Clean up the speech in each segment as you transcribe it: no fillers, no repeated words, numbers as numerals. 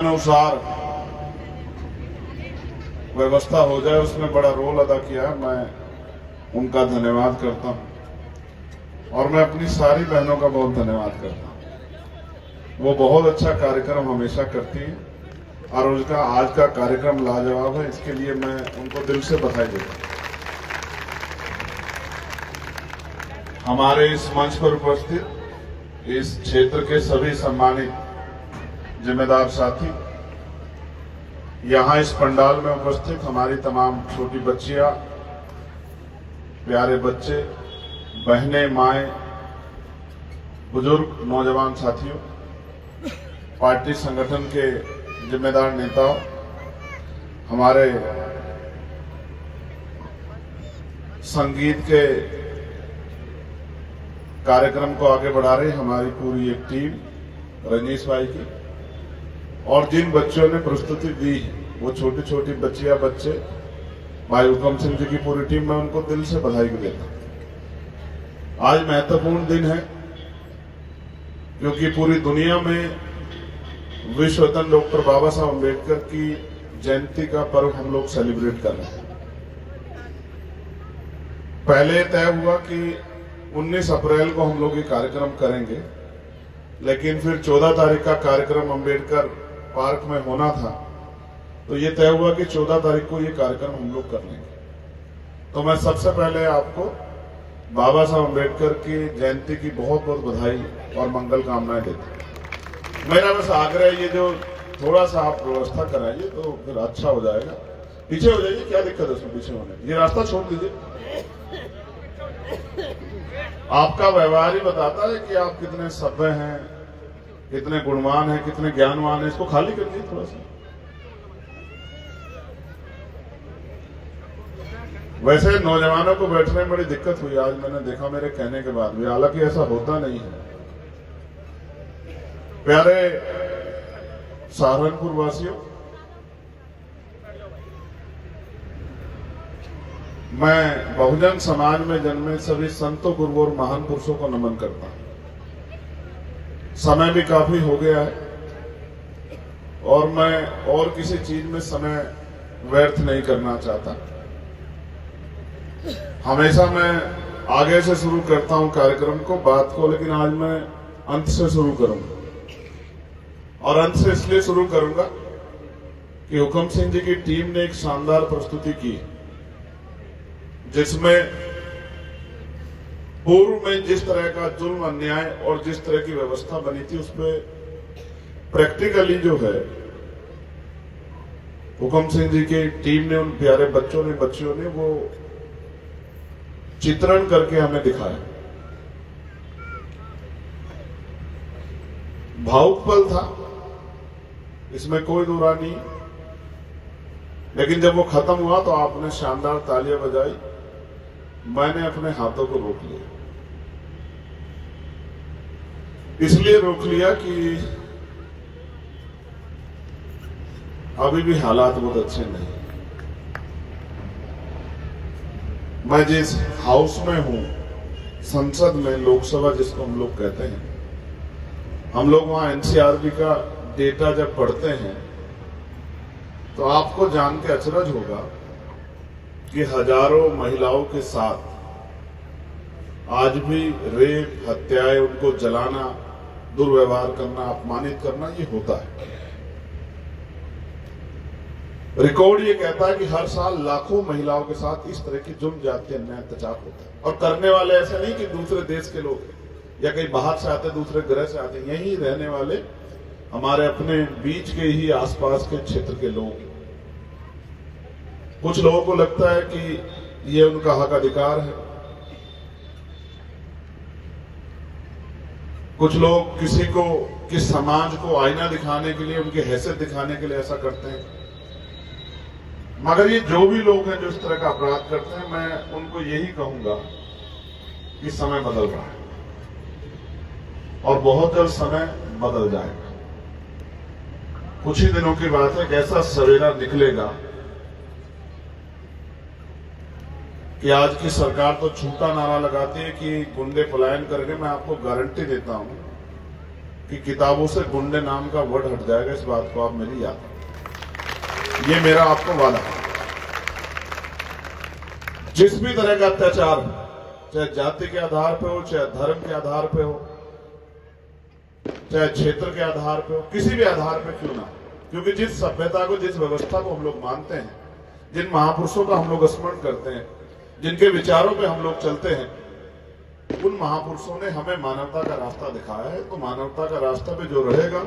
अनुसार व्यवस्था हो जाए उसमें बड़ा रोल अदा किया है। मैं उनका धन्यवाद करता हूं और मैं अपनी सारी बहनों का बहुत धन्यवाद करता हूं। वो बहुत अच्छा कार्यक्रम हमेशा करती हैं और उसका आज का कार्यक्रम लाजवाब है। इसके लिए मैं उनको दिल से बधाई देता हूं। हमारे इस मंच पर उपस्थित इस क्षेत्र के सभी सम्मानित जिम्मेदार साथी, यहां इस पंडाल में उपस्थित हमारी तमाम छोटी बच्चियां, प्यारे बच्चे, बहनें, माएं, बुजुर्ग, नौजवान साथियों, पार्टी संगठन के जिम्मेदार नेताओं, हमारे संगीत के कार्यक्रम को आगे बढ़ा रही हमारी पूरी एक टीम, रजनीश भाई की, और जिन बच्चों ने प्रस्तुति दी वो छोटी छोटी बच्चियां, बच्चे, भाई हुकम सिंह जी की पूरी टीम, मैं उनको दिल से बधाई भी देता हूं। आज महत्वपूर्ण दिन है क्योंकि पूरी दुनिया में विश्व रत्न डॉक्टर बाबा साहब अम्बेडकर की जयंती का पर्व हम लोग सेलिब्रेट कर रहे हैं। पहले तय हुआ कि 19 अप्रैल को हम लोग ये कार्यक्रम करेंगे, लेकिन फिर 14 तारीख का कार्यक्रम अम्बेडकर पार्क में होना था, तो ये तय हुआ कि 14 तारीख को ये कार्यक्रम हम लोग कर लेंगे। तो मैं सबसे पहले आपको बाबा साहब अम्बेडकर की जयंती की बहुत बहुत बधाई और मंगल कामनाएं देता हूं। मेरा बस आग्रह है, ये जो थोड़ा सा आप व्यवस्था कराइए तो फिर अच्छा हो जाएगा। पीछे हो जाइए, क्या दिक्कत है उसमें पीछे होने, ये रास्ता छोड़ दीजिए। आपका व्यवहार ही बताता है कि आप कितने सभ्य हैं, कितने गुणवान हैं, कितने ज्ञानवान हैं। इसको खाली कर दीजिए थोड़ा सा। वैसे नौजवानों को बैठने में बड़ी दिक्कत हुई आज, मैंने देखा मेरे कहने के बाद भी, हालांकि ऐसा होता नहीं है। प्यारे सहारनपुर वासियों, मैं बहुजन समाज में जन्मे सभी संतों, गुरुओं और महान पुरुषों को नमन करता हूं। समय भी काफी हो गया है और मैं और किसी चीज में समय व्यर्थ नहीं करना चाहता। हमेशा मैं आगे से शुरू करता हूं कार्यक्रम को, बात को, लेकिन आज मैं अंत से शुरू करूंगा। और अंत से इसलिए शुरू करूंगा कि हुकम सिंह जी की टीम ने एक शानदार प्रस्तुति की, जिसमें पूर्व में जिस तरह का जुल्म, अन्याय और जिस तरह की व्यवस्था बनी थी, उस पर प्रैक्टिकली जो है हुकम सिंह जी की टीम ने, उन प्यारे बच्चों ने, बच्चियों ने वो चित्रण करके हमें दिखाया। भावुक पल था, इसमें कोई दो राय नहीं, लेकिन जब वो खत्म हुआ तो आपने शानदार तालियां बजाई। मैंने अपने हाथों को रोक लिया, इसलिए रोक लिया कि अभी भी हालात बहुत अच्छे नहीं। मैं जिस हाउस में हूं, संसद में, लोकसभा जिसको हम लोग कहते हैं, हम लोग वहां एनसीआरबी का डेटा जब पढ़ते हैं तो आपको जान के अचरज होगा कि हजारों महिलाओं के साथ आज भी रेप, हत्याएं, उनको जलाना, दुर्व्यवहार करना, अपमानित करना, ये होता है। रिकॉर्ड ये कहता है कि हर साल लाखों महिलाओं के साथ इस तरह की जुल्म, ज्यादती, अन्याय, अत्याचार होता है। और करने वाले ऐसे नहीं कि दूसरे देश के लोग या कहीं बाहर से आते, दूसरे ग्रह से आते, यहीं रहने वाले हमारे अपने बीच के ही आसपास के क्षेत्र के लोग। कुछ लोगों को लगता है कि ये उनका हक अधिकार है, कुछ लोग किसी को, किस समाज को आईना दिखाने के लिए, उनकी हैसियत दिखाने के लिए ऐसा करते हैं। मगर ये जो भी लोग हैं जो इस तरह का अपराध करते हैं, मैं उनको यही कहूंगा कि समय बदल रहा है और बहुत जल्द समय बदल जाएगा। कुछ ही दिनों की बात है, कैसा सवेरा निकलेगा कि आज की सरकार तो झूठा नारा लगाती है कि गुंडे पलायन करके, मैं आपको गारंटी देता हूं कि किताबों से गुंडे नाम का वर्ड हट जाएगा। इस बात को आप मेरी याद रखें, ये मेरा आपको वादा है। जिस भी तरह का अत्याचार हो, चाहे जाति के आधार पे हो, चाहे धर्म के आधार पे हो, चाहे क्षेत्र के आधार पे हो, किसी भी आधार पे क्यों ना, क्योंकि जिस सभ्यता को, जिस व्यवस्था को हम लोग मानते हैं, जिन महापुरुषों का हम लोग स्मरण करते हैं, जिनके विचारों पे हम लोग चलते हैं, उन महापुरुषों ने हमें मानवता का रास्ता दिखाया है। तो मानवता का रास्ता पे जो रहेगा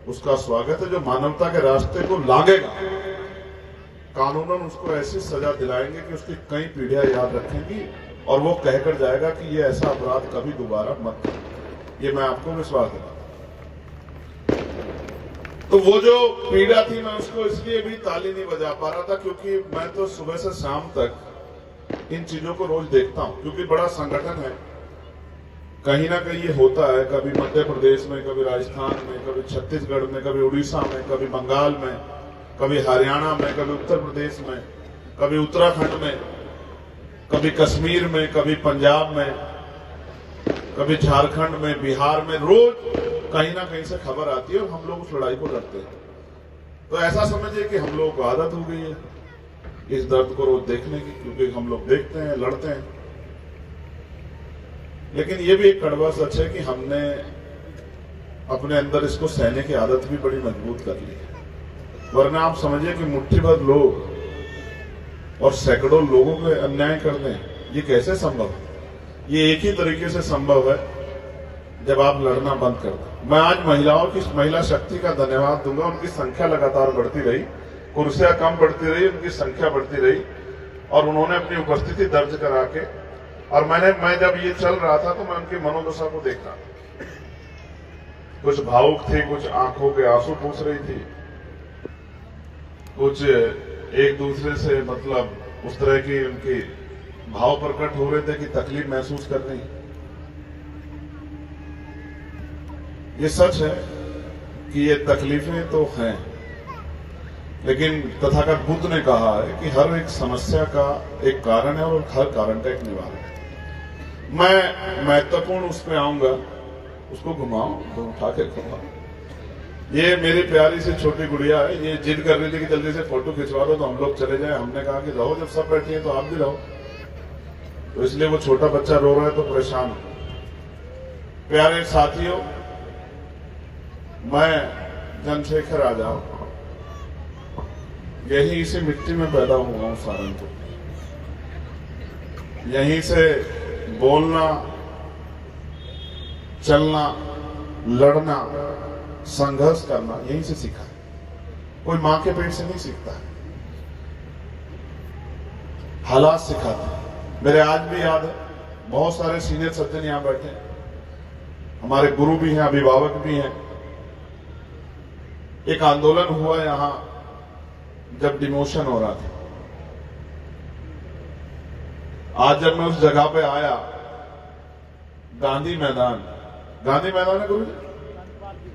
उसका स्वागत है। जो मानवता के रास्ते को लागेगा, कानूनन उसको ऐसी सजा दिलाएंगे कि उसकी कई पीढ़ियां याद रखेंगी और वो कहकर जाएगा कि ये ऐसा अपराध कभी दोबारा मत करो। ये मैं आपको विश्वास देता हूं। तो वो जो पीड़ा थी, मैं उसको इसलिए भी ताली नहीं बजा पा रहा था क्योंकि मैं तो सुबह से शाम तक इन चीजों को रोज देखता हूं, क्योंकि बड़ा संगठन है। कहीं ना कहीं ये होता है, कभी मध्य प्रदेश में, कभी राजस्थान में, कभी छत्तीसगढ़ में, कभी उड़ीसा में, कभी बंगाल में, कभी हरियाणा में, कभी उत्तर प्रदेश में, कभी उत्तराखंड में, कभी कश्मीर में, कभी पंजाब में, कभी झारखंड में, बिहार में। रोज कहीं ना कहीं से खबर आती है और हम लोग उस लड़ाई को लड़ते हैं। तो ऐसा समझिए कि हम लोगों को आदत हो गई है इस दर्द को रोज देखने की, क्योंकि हम लोग देखते हैं, लड़ते हैं। लेकिन ये भी एक कड़वा सच है कि हमने अपने अंदर इसको सहने की आदत भी बड़ी मजबूत कर ली है। वरना आप समझिए कि मुट्ठी भर लोग और सैकड़ों लोगों को अन्याय कर दें, ये कैसे संभव है? ये एक ही तरीके से संभव है जब आप लड़ना बंद कर दें। मैं आज महिलाओं की, महिला शक्ति का धन्यवाद दूंगा। उनकी संख्या लगातार बढ़ती रही, कुर्सियां कम बढ़ती रही, उनकी संख्या बढ़ती रही और उन्होंने अपनी उपस्थिति दर्ज करा के, और मैं जब ये चल रहा था तो मैं उनकी मनोदशा को देख रहा था। कुछ भावुक थी, कुछ आंखों के आंसू पूछ रही थी, कुछ एक दूसरे से मतलब उस तरह की उनकी भाव प्रकट हो रहे थे कि तकलीफ महसूस कर रही। ये सच है कि ये तकलीफें तो हैं, लेकिन तथागत बुद्ध ने कहा है कि हर एक समस्या का एक कारण है और हर कारण का एक निवारण है। मैं महत्वपूर्ण उसमें आऊंगा, उसको घुमाऊं तो उठा के घुमाऊं। ये मेरी प्यारी सी छोटी गुड़िया है, ये जिद कर रही थी कि जल्दी से फोटो खिंचवा दो तो हम लोग चले जाए। हमने कहा कि रहो, जब सब बैठी हैं तो आप भी रहो। तो इसलिए वो छोटा बच्चा रो रहा है तो परेशान है। प्यारे साथियों, मैं चंद्रशेखर आजाद यही इसी मिट्टी में पैदा हुआ हूं, सहारनपुर। यहीं से बोलना, चलना, लड़ना, संघर्ष करना यहीं से सीखा है। कोई मां के पेट से नहीं सीखता है, हालात सिखाते हैं। मेरे आज भी याद है, बहुत सारे सीनियर सज्जन यहां बैठे हैं, हमारे गुरु भी हैं, अभिभावक भी हैं। एक आंदोलन हुआ यहां जब डिमोशन हो रहा था। आज जब मैं उस जगह पे आया, गांधी मैदान है गुरु जी,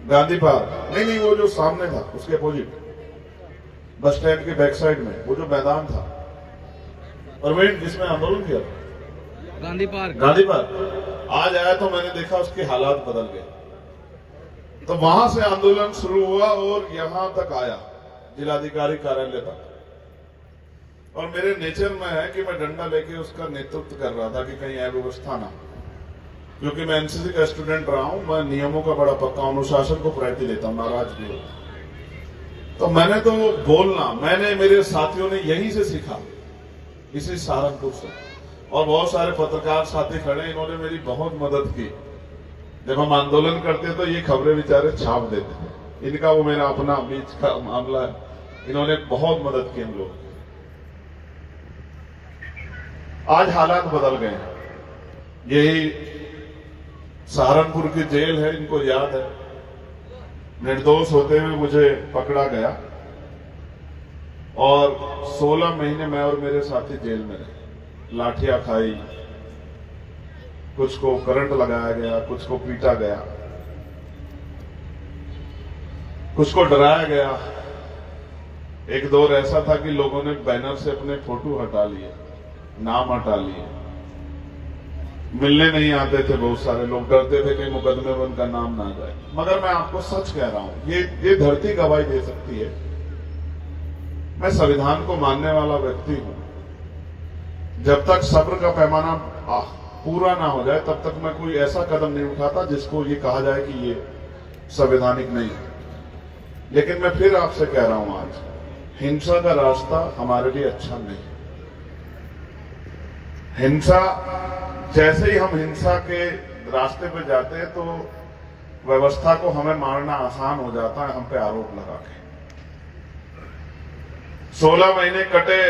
गांधी पार्क नहीं, वो जो सामने था उसके अपोजिट बस स्टैंड के बैक साइड में वो जो मैदान था, और वही जिसमें आंदोलन किया, गांधी पार्क। आज आया तो मैंने देखा उसके हालात बदल गए। तो वहां से आंदोलन शुरू हुआ और यहां तक आया, जिलाधिकारी कार्यालय तक। और मेरे नेचर में है कि मैं डंडा लेके उसका नेतृत्व कर रहा था कि कहीं अव्यवस्था ना, क्योंकि मैं एनसीसी का स्टूडेंट रहा हूं। मैं नियमों का बड़ा पक्का, अनुशासन को प्रायोरिटी देता हूं, नाराज भी होता। तो मैंने तो बोलना, मैंने, मेरे साथियों ने यहीं से सीखा, इसी सहारनपुर से। और बहुत सारे पत्रकार साथी खड़े, इन्होंने मेरी बहुत मदद की। जब हम आंदोलन करते तो ये खबरें बेचारे छाप देते थे, इनका वो मेरा अपना बीच का मामला है। इन्होंने बहुत मदद की हम लोग। आज हालात बदल गए हैं। यही सहारनपुर की जेल है, इनको याद है। निर्दोष होते हुए मुझे पकड़ा गया और 16 महीने मैं और मेरे साथी जेल में रहे। लाठियां खाई, कुछ को करंट लगाया गया, कुछ को पीटा गया, कुछ को डराया गया। एक दौर ऐसा था कि लोगों ने बैनर से अपने फोटो हटा लिए, नाम हटा लिए। मिलने नहीं आते थे, बहुत सारे लोग डरते थे कि मुकदमे में उनका नाम ना जाए। मगर मैं आपको सच कह रहा हूं, ये धरती गवाही दे सकती है। मैं संविधान को मानने वाला व्यक्ति हूं। जब तक सब्र का पैमाना पूरा ना हो जाए तब तक मैं कोई ऐसा कदम नहीं उठाता जिसको ये कहा जाए कि ये संवैधानिक नहीं है। लेकिन मैं फिर आपसे कह रहा हूं, आज हिंसा का रास्ता हमारे लिए अच्छा नहीं। हिंसा, जैसे ही हम हिंसा के रास्ते पे जाते हैं तो व्यवस्था को हमें मारना आसान हो जाता है, हम पे आरोप लगा के। 16 महीने कटे,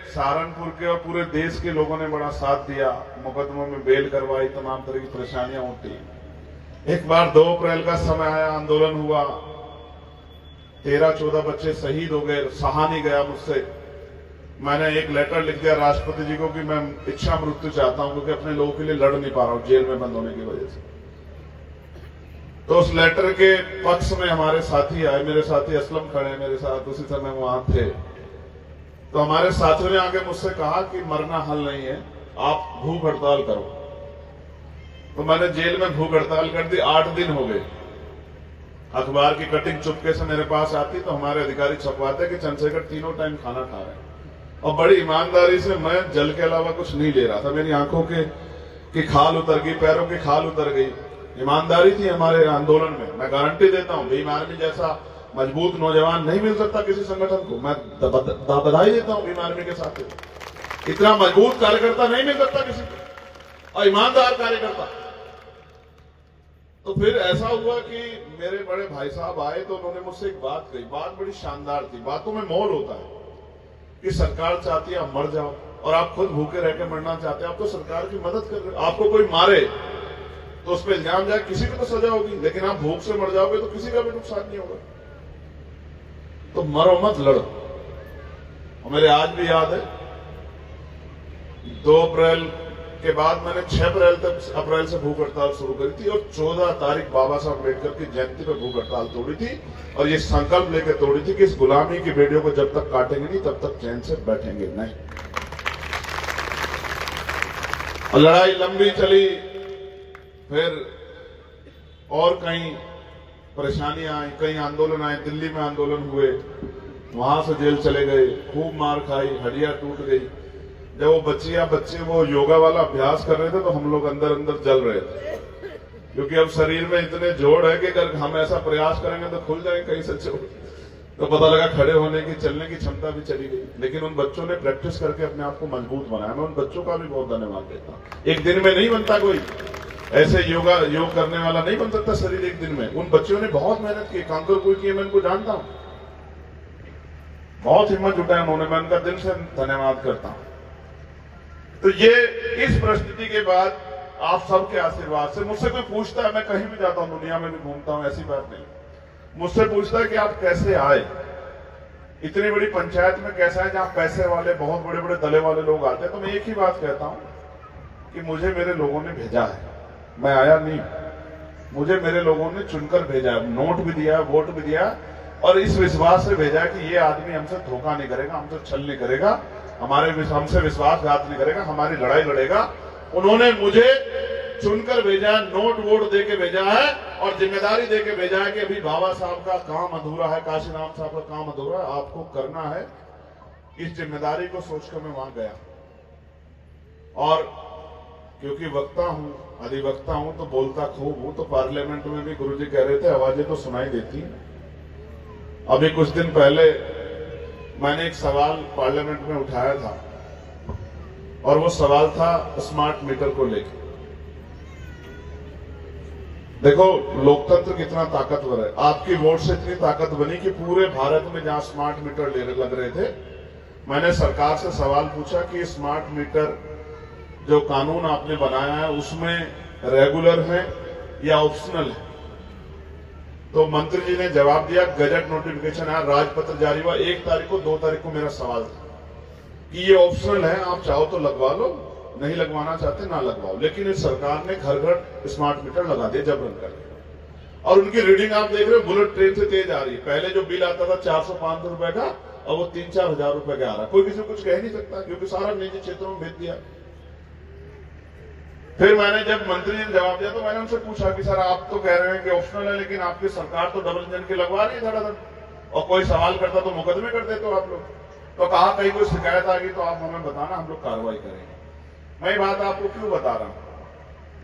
सहारनपुर के और पूरे देश के लोगों ने बड़ा साथ दिया, मुकदमों में बेल करवाई, तमाम तरह की परेशानियां होती। एक बार 2 अप्रैल का समय आया, आंदोलन हुआ, 13-14 बच्चे शहीद हो गए, सहा नहीं गया मुझसे। मैंने एक लेटर लिख दिया राष्ट्रपति जी को कि मैं इच्छा मृत्यु चाहता हूं, क्योंकि अपने लोगों के लिए लड़ नहीं पा रहा हूं जेल में बंद होने की वजह से। तो उस लेटर के पक्ष में हमारे साथी आए, मेरे साथी असलम खड़े मेरे साथ, उसी समय वहां थे। तो हमारे साथियों ने आगे मुझसे कहा कि मरना हल नहीं है, आप भूख हड़ताल करो। तो मैंने जेल में भूख हड़ताल कर दी। 8 दिन हो गए। अखबार की कटिंग चुपके से मेरे पास आती तो हमारे अधिकारी छपवाते कि चंद्रशेखर तीनों टाइम खाना खा रहे हैं। और बड़ी ईमानदारी से मैं जल के अलावा कुछ नहीं ले रहा था। मेरी आंखों की खाल उतर गई, पैरों की खाल उतर गई। ईमानदारी थी हमारे आंदोलन में। मैं गारंटी देता हूं, भीम आर्मी जैसा मजबूत नौजवान नहीं मिल सकता किसी संगठन को। मैं बधाई देता हूं भीम आर्मी के साथ। इतना मजबूत कार्यकर्ता नहीं मिल सकता किसी को, और ईमानदार कार्यकर्ता। तो फिर ऐसा हुआ कि मेरे बड़े भाई साहब आए तो उन्होंने मुझसे एक बात कही। बात बड़ी शानदार थी। बातों में मोल होता है कि सरकार चाहती है आप मर जाओ, और आप खुद भूखे रह के मरना चाहते हैं। आप तो सरकार की मदद कर रहे हो। आपको कोई मारे तो उस पर इल्जाम जाए, किसी को तो सजा होगी, लेकिन आप भूख से मर जाओगे तो किसी का भी नुकसान नहीं होगा। तो मरो मत, लड़ो। और मेरे आज भी याद है, 2 अप्रैल के बाद मैंने 6 अप्रैल से भूख हड़ताल शुरू करी थी, और 14 तारीख बाबा साहब अम्बेडकर की जयंती पर भूख हड़ताल तोड़ी थी। और ये संकल्प लेकर तोड़ी थी कि इस गुलामी की बेड़ियों को जब तक काटेंगे नहीं तब तक चैन से बैठेंगे नहीं। और लड़ाई लंबी चली। फिर और कई परेशानियां आई, कई आंदोलन आए। दिल्ली में आंदोलन हुए, वहां से जेल चले गए, खूब मार खाई, हड्डियां टूट गई। जब वो बच्चे वो योगा वाला अभ्यास कर रहे थे तो हम लोग अंदर अंदर जल रहे थे, क्योंकि अब शरीर में इतने जोड़ है कि अगर हम ऐसा प्रयास करेंगे तो खुल जाएंगे कहीं से जोड़। तो पता लगा खड़े होने की, चलने की क्षमता भी चली गई। लेकिन उन बच्चों ने प्रैक्टिस करके अपने आप को मजबूत बनाया। मैं उन बच्चों का भी बहुत धन्यवाद देता हूं। एक दिन में नहीं बनता कोई, ऐसे योग करने वाला नहीं बन सकता शरीर एक दिन में। उन बच्चों ने बहुत मेहनत की, कांकर कोई की, मैं उनको जानता हूं। बहुत हिम्मत जुटाया उन्होंने, मैं उनका दिल से धन्यवाद करता हूं। तो ये इस परिस्थिति के बाद आप सबके आशीर्वाद से, मुझसे कोई पूछता है, मैं कहीं भी जाता हूं, दुनिया में भी घूमता हूं, ऐसी बात नहीं, मुझसे पूछता है कि आप कैसे आए, इतनी बड़ी पंचायत में कैसे आए जहां पैसे वाले, बहुत बड़े बड़े दले वाले लोग आते हैं। तो मैं एक ही बात कहता हूं कि मुझे मेरे लोगों ने भेजा है, मैं आया नहीं। मुझे मेरे लोगों ने चुनकर भेजा है, नोट भी दिया, वोट भी दिया, और इस विश्वास से भेजा है कि ये आदमी हमसे धोखा नहीं करेगा, हमसे छल नहीं करेगा, हमसे विश्वासघात नहीं करेगा, हमारी लड़ाई लड़ेगा। उन्होंने मुझे चुनकर भेजा है, नोट वोट दे के भेजा है, और जिम्मेदारी दे के भेजा है कि अभी बाबा साहब का काम अधूरा है, काशीराम साहब का काम अधूरा है, आपको करना है। इस जिम्मेदारी को सोचकर मैं वहां गया। और क्योंकि वक्ता हूं, अधिवक्ता हूं, तो बोलता खूब हूं, तो पार्लियामेंट में भी गुरुजी कह रहे थे आवाजें तो सुनाई देती। अभी कुछ दिन पहले मैंने एक सवाल पार्लियामेंट में उठाया था, और वो सवाल था स्मार्ट मीटर को लेकर। देखो लोकतंत्र कितना ताकतवर है। आपकी वोट से इतनी ताकत बनी कि पूरे भारत में जहां स्मार्ट मीटर लग रहे थे, मैंने सरकार से सवाल पूछा कि स्मार्ट मीटर जो कानून आपने बनाया है उसमें रेगुलर है या ऑप्शनल है। तो मंत्री जी ने जवाब दिया, गजट नोटिफिकेशन आया, राजपत्र जारी हुआ 1 तारीख को, 2 तारीख को मेरा सवाल था कि ये ऑप्शनल है, आप चाहो तो लगवा लो, नहीं लगवाना चाहते ना लगवाओ। लेकिन इस सरकार ने घर घर स्मार्ट मीटर लगा दिए जबरन करके, और उनकी रीडिंग आप देख रहे हो बुलेट ट्रेन से तेज आ रही है। पहले जो बिल आता था 400-500 रुपए का, और वो 3-4 हजार रुपए का आ रहा है। कोई किसी को कुछ कह नहीं सकता, क्योंकि सारा निजी क्षेत्रों में भेज दिया। फिर मैंने जब मंत्री जी ने जवाब दिया तो मैंने उनसे पूछा कि सर आप तो कह रहे हैं कि ऑप्शनल है, लेकिन आपकी सरकार तो डबल इंजन की लगवा रही है धड़ाधड़, और कोई सवाल करता तो मुकदमे कर देते हो आप लोग। तो कहा कहीं कोई शिकायत आ गई तो आप हमें बताना, हम लोग कार्रवाई करेंगे। मैं ये बात आपको क्यों बता रहा हूं,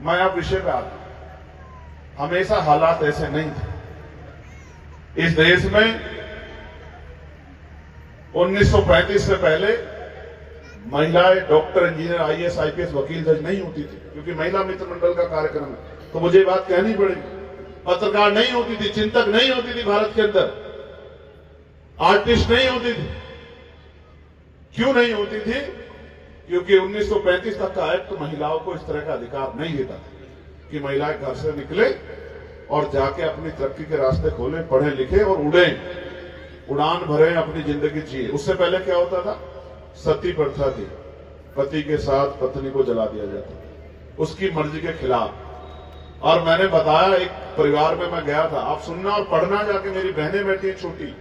मैं आप विषय पे आता हूं। हमेशा हालात ऐसे नहीं थे इस देश में। 1935 से पहले महिलाएं डॉक्टर, इंजीनियर, आईएएस, आईपीएस, वकील, जज नहीं होती थी, क्योंकि महिला मित्र मंडल का कार्यक्रम है, तो मुझे बात कहनी पड़ेगी। पत्रकार नहीं होती थी, चिंतक नहीं होती थी भारत के अंदर, आर्टिस्ट नहीं होती थी। क्यों नहीं होती थी? क्योंकि 1935 तक का एक्ट महिलाओं को इस तरह का अधिकार नहीं देता था कि महिलाएं घर से निकले और जाके अपनी तरक्की के रास्ते खोले, पढ़े लिखे और उड़ान भरे, अपनी जिंदगी जिए। उससे पहले क्या होता था? सती प्रथा थी, पति के साथ पत्नी को जला दिया जाता था उसकी मर्जी के खिलाफ। और मैंने बताया, एक परिवार में मैं गया था, आप सुनना और पढ़ना जाके। मेरी बहनें बैठी है छोटी,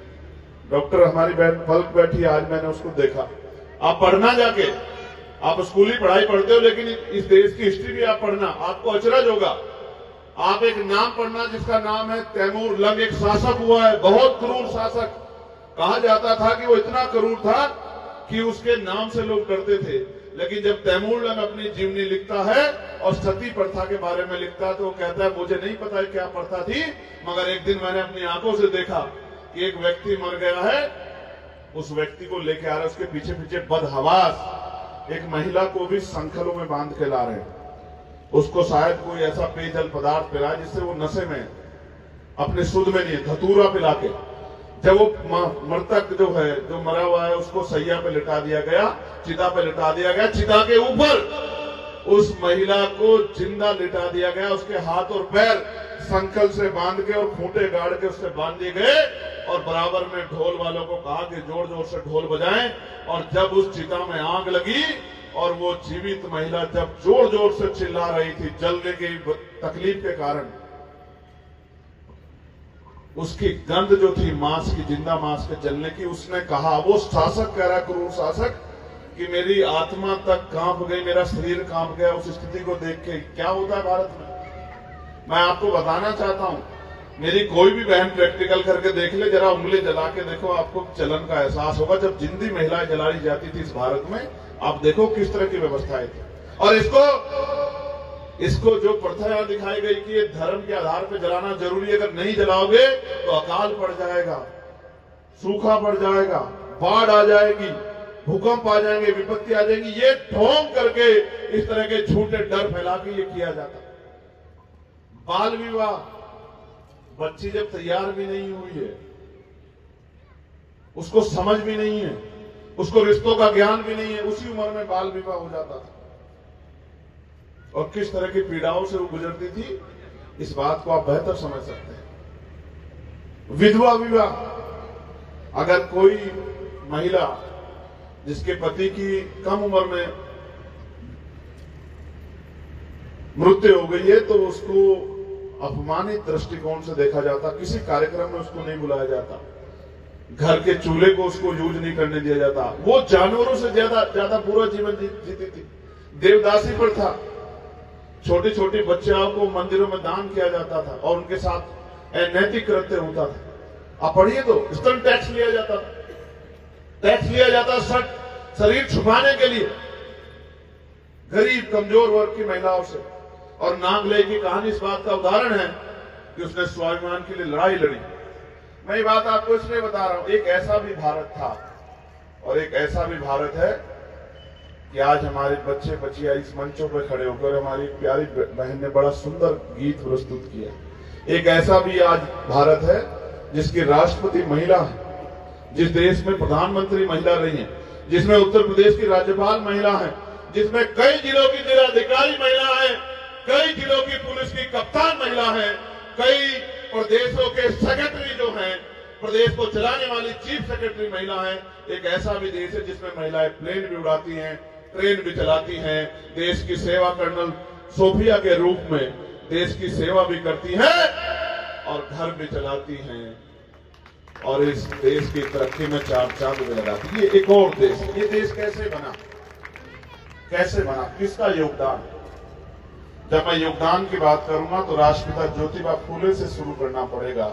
डॉक्टर हमारी बहन फल्क बैठी है, आज मैंने उसको देखा। आप पढ़ना जाके, आप स्कूली पढ़ाई पढ़ते हो लेकिन इस देश की हिस्ट्री भी आप पढ़ना, आपको अचरज होगा। आप एक नाम पढ़ना जिसका नाम है तैमूर लंग, एक शासक हुआ है, बहुत क्रूर शासक। कहा जाता था कि वो इतना क्रूर था कि उसके नाम से लोग डरते थे। लेकिन जब तैमूर लंग अपनी जीवनी लिखता है और सती प्रथा के बारे में लिखता है तो वो कहता है मुझे नहीं पता है क्या प्रथा थी, मगर एक दिन मैंने अपनी आंखों से देखा कि एक व्यक्ति मर गया है, उस व्यक्ति को लेके आ रहे, उसके पीछे पीछे बदहवास एक महिला को भी संखलों में बांध के ला रहे हैं। उसको शायद कोई ऐसा पेयजल पदार्थ पिलाया जिससे वो नशे में, अपने सुध में नहीं है, धतूरा पिला के। जब वो मृतक जो है, जो मरा हुआ है, उसको सैया पे लिटा दिया गया, चिता पे लिटा दिया गया, चिता के ऊपर उस महिला को जिंदा लिटा दिया गया, उसके हाथ और पैर संकल से बांध के और खूंटे गाड़ के उससे बांध दिए गए। और बराबर में ढोल वालों को कहा कि जोर जोर से ढोल बजाएं। और जब उस चिता में आग लगी और वो जीवित महिला जब जोर जोर से चिल्ला रही थी जलने की तकलीफ के कारण, उसकी गंध जो थी मांस की, जिंदा मांस के जलने की, उसने कहा, वो शासक कह रहा, क्रूर शासक, कि मेरी आत्मा तक कांप गई, मेरा शरीर कांप गया उस स्थिति को देख के। क्या होता है भारत में? मैं आपको बताना चाहता हूं, मेरी कोई भी बहन प्रैक्टिकल करके देख ले, जरा उंगली जला के देखो, आपको चलन का एहसास होगा। जब जिंदी महिलाएं जलाई जाती थी इस भारत में, आप देखो किस तरह की व्यवस्थाएं थी। और इसको जो प्रथा यहां दिखाई गई कि ये धर्म के आधार पर जलाना जरूरी है, अगर नहीं जलाओगे तो अकाल पड़ जाएगा, सूखा पड़ जाएगा, बाढ़ आ जाएगी, भूकंप आ जाएंगे, विपत्ति आ जाएगी, ये ढोंग करके इस तरह के झूठे डर फैला के ये किया जाता। बाल विवाह, बच्ची जब तैयार भी नहीं हुई है, उसको समझ भी नहीं है, उसको रिश्तों का ज्ञान भी नहीं है, उसी उम्र में बाल विवाह हो जाता था। और किस तरह की पीड़ाओं से वो गुजरती थी, इस बात को आप बेहतर समझ सकते हैं। विधवा विवाह, अगर कोई महिला जिसके पति की कम उम्र में मृत्यु हो गई है तो उसको अपमानित दृष्टिकोण से देखा जाता, किसी कार्यक्रम में उसको नहीं बुलाया जाता, घर के चूल्हे को उसको यूज नहीं करने दिया जाता। वो जानवरों से ज्यादा पूरा जीवन जीती थी। देवदासी पर था, छोटी छोटी बच्चियों को मंदिरों में दान किया जाता था और उनके साथ अनैतिक कृत्य होता था। आप पढ़िए तो स्तन टैक्स लिया जाता था, टैक्स लिया जाता शरीर छुपाने के लिए गरीब कमजोर वर्ग की महिलाओं से। और नागले की कहानी इस बात का उदाहरण है कि उसने स्वाभिमान के लिए लड़ाई लड़ी। मैं ये बात आपको इसलिए बता रहा हूं, एक ऐसा भी भारत था और एक ऐसा भी भारत है कि आज हमारे बच्चे बच्चियां इस मंचों पर खड़े होकर हमारी प्यारी बहन ने बड़ा सुंदर गीत प्रस्तुत किया। एक ऐसा भी आज भारत है जिसकी राष्ट्रपति महिला है, जिस देश में प्रधानमंत्री महिला रही है, जिसमें उत्तर प्रदेश की राज्यपाल महिला है, जिसमें कई जिलों की जिलाधिकारी महिला है, कई जिलों की पुलिस की कप्तान महिला है, कई प्रदेशों के सेक्रेटरी जो हैं, प्रदेश को चलाने वाली चीफ सेक्रेटरी महिला है। एक ऐसा भी देश है जिसमें महिलाएं प्लेन भी उड़ाती हैं, ट्रेन भी चलाती हैं, देश की सेवा कर्नल सोफिया के रूप में देश की सेवा भी करती हैं और घर भी चलाती हैं और इस देश की तरक्की में चार चांद भी लगाती है। ये एक और देश, ये देश कैसे बना, कैसे बना, किसका योगदान? जब मैं योगदान की बात करूंगा तो राष्ट्रपिता ज्योतिबा फूले से शुरू करना पड़ेगा,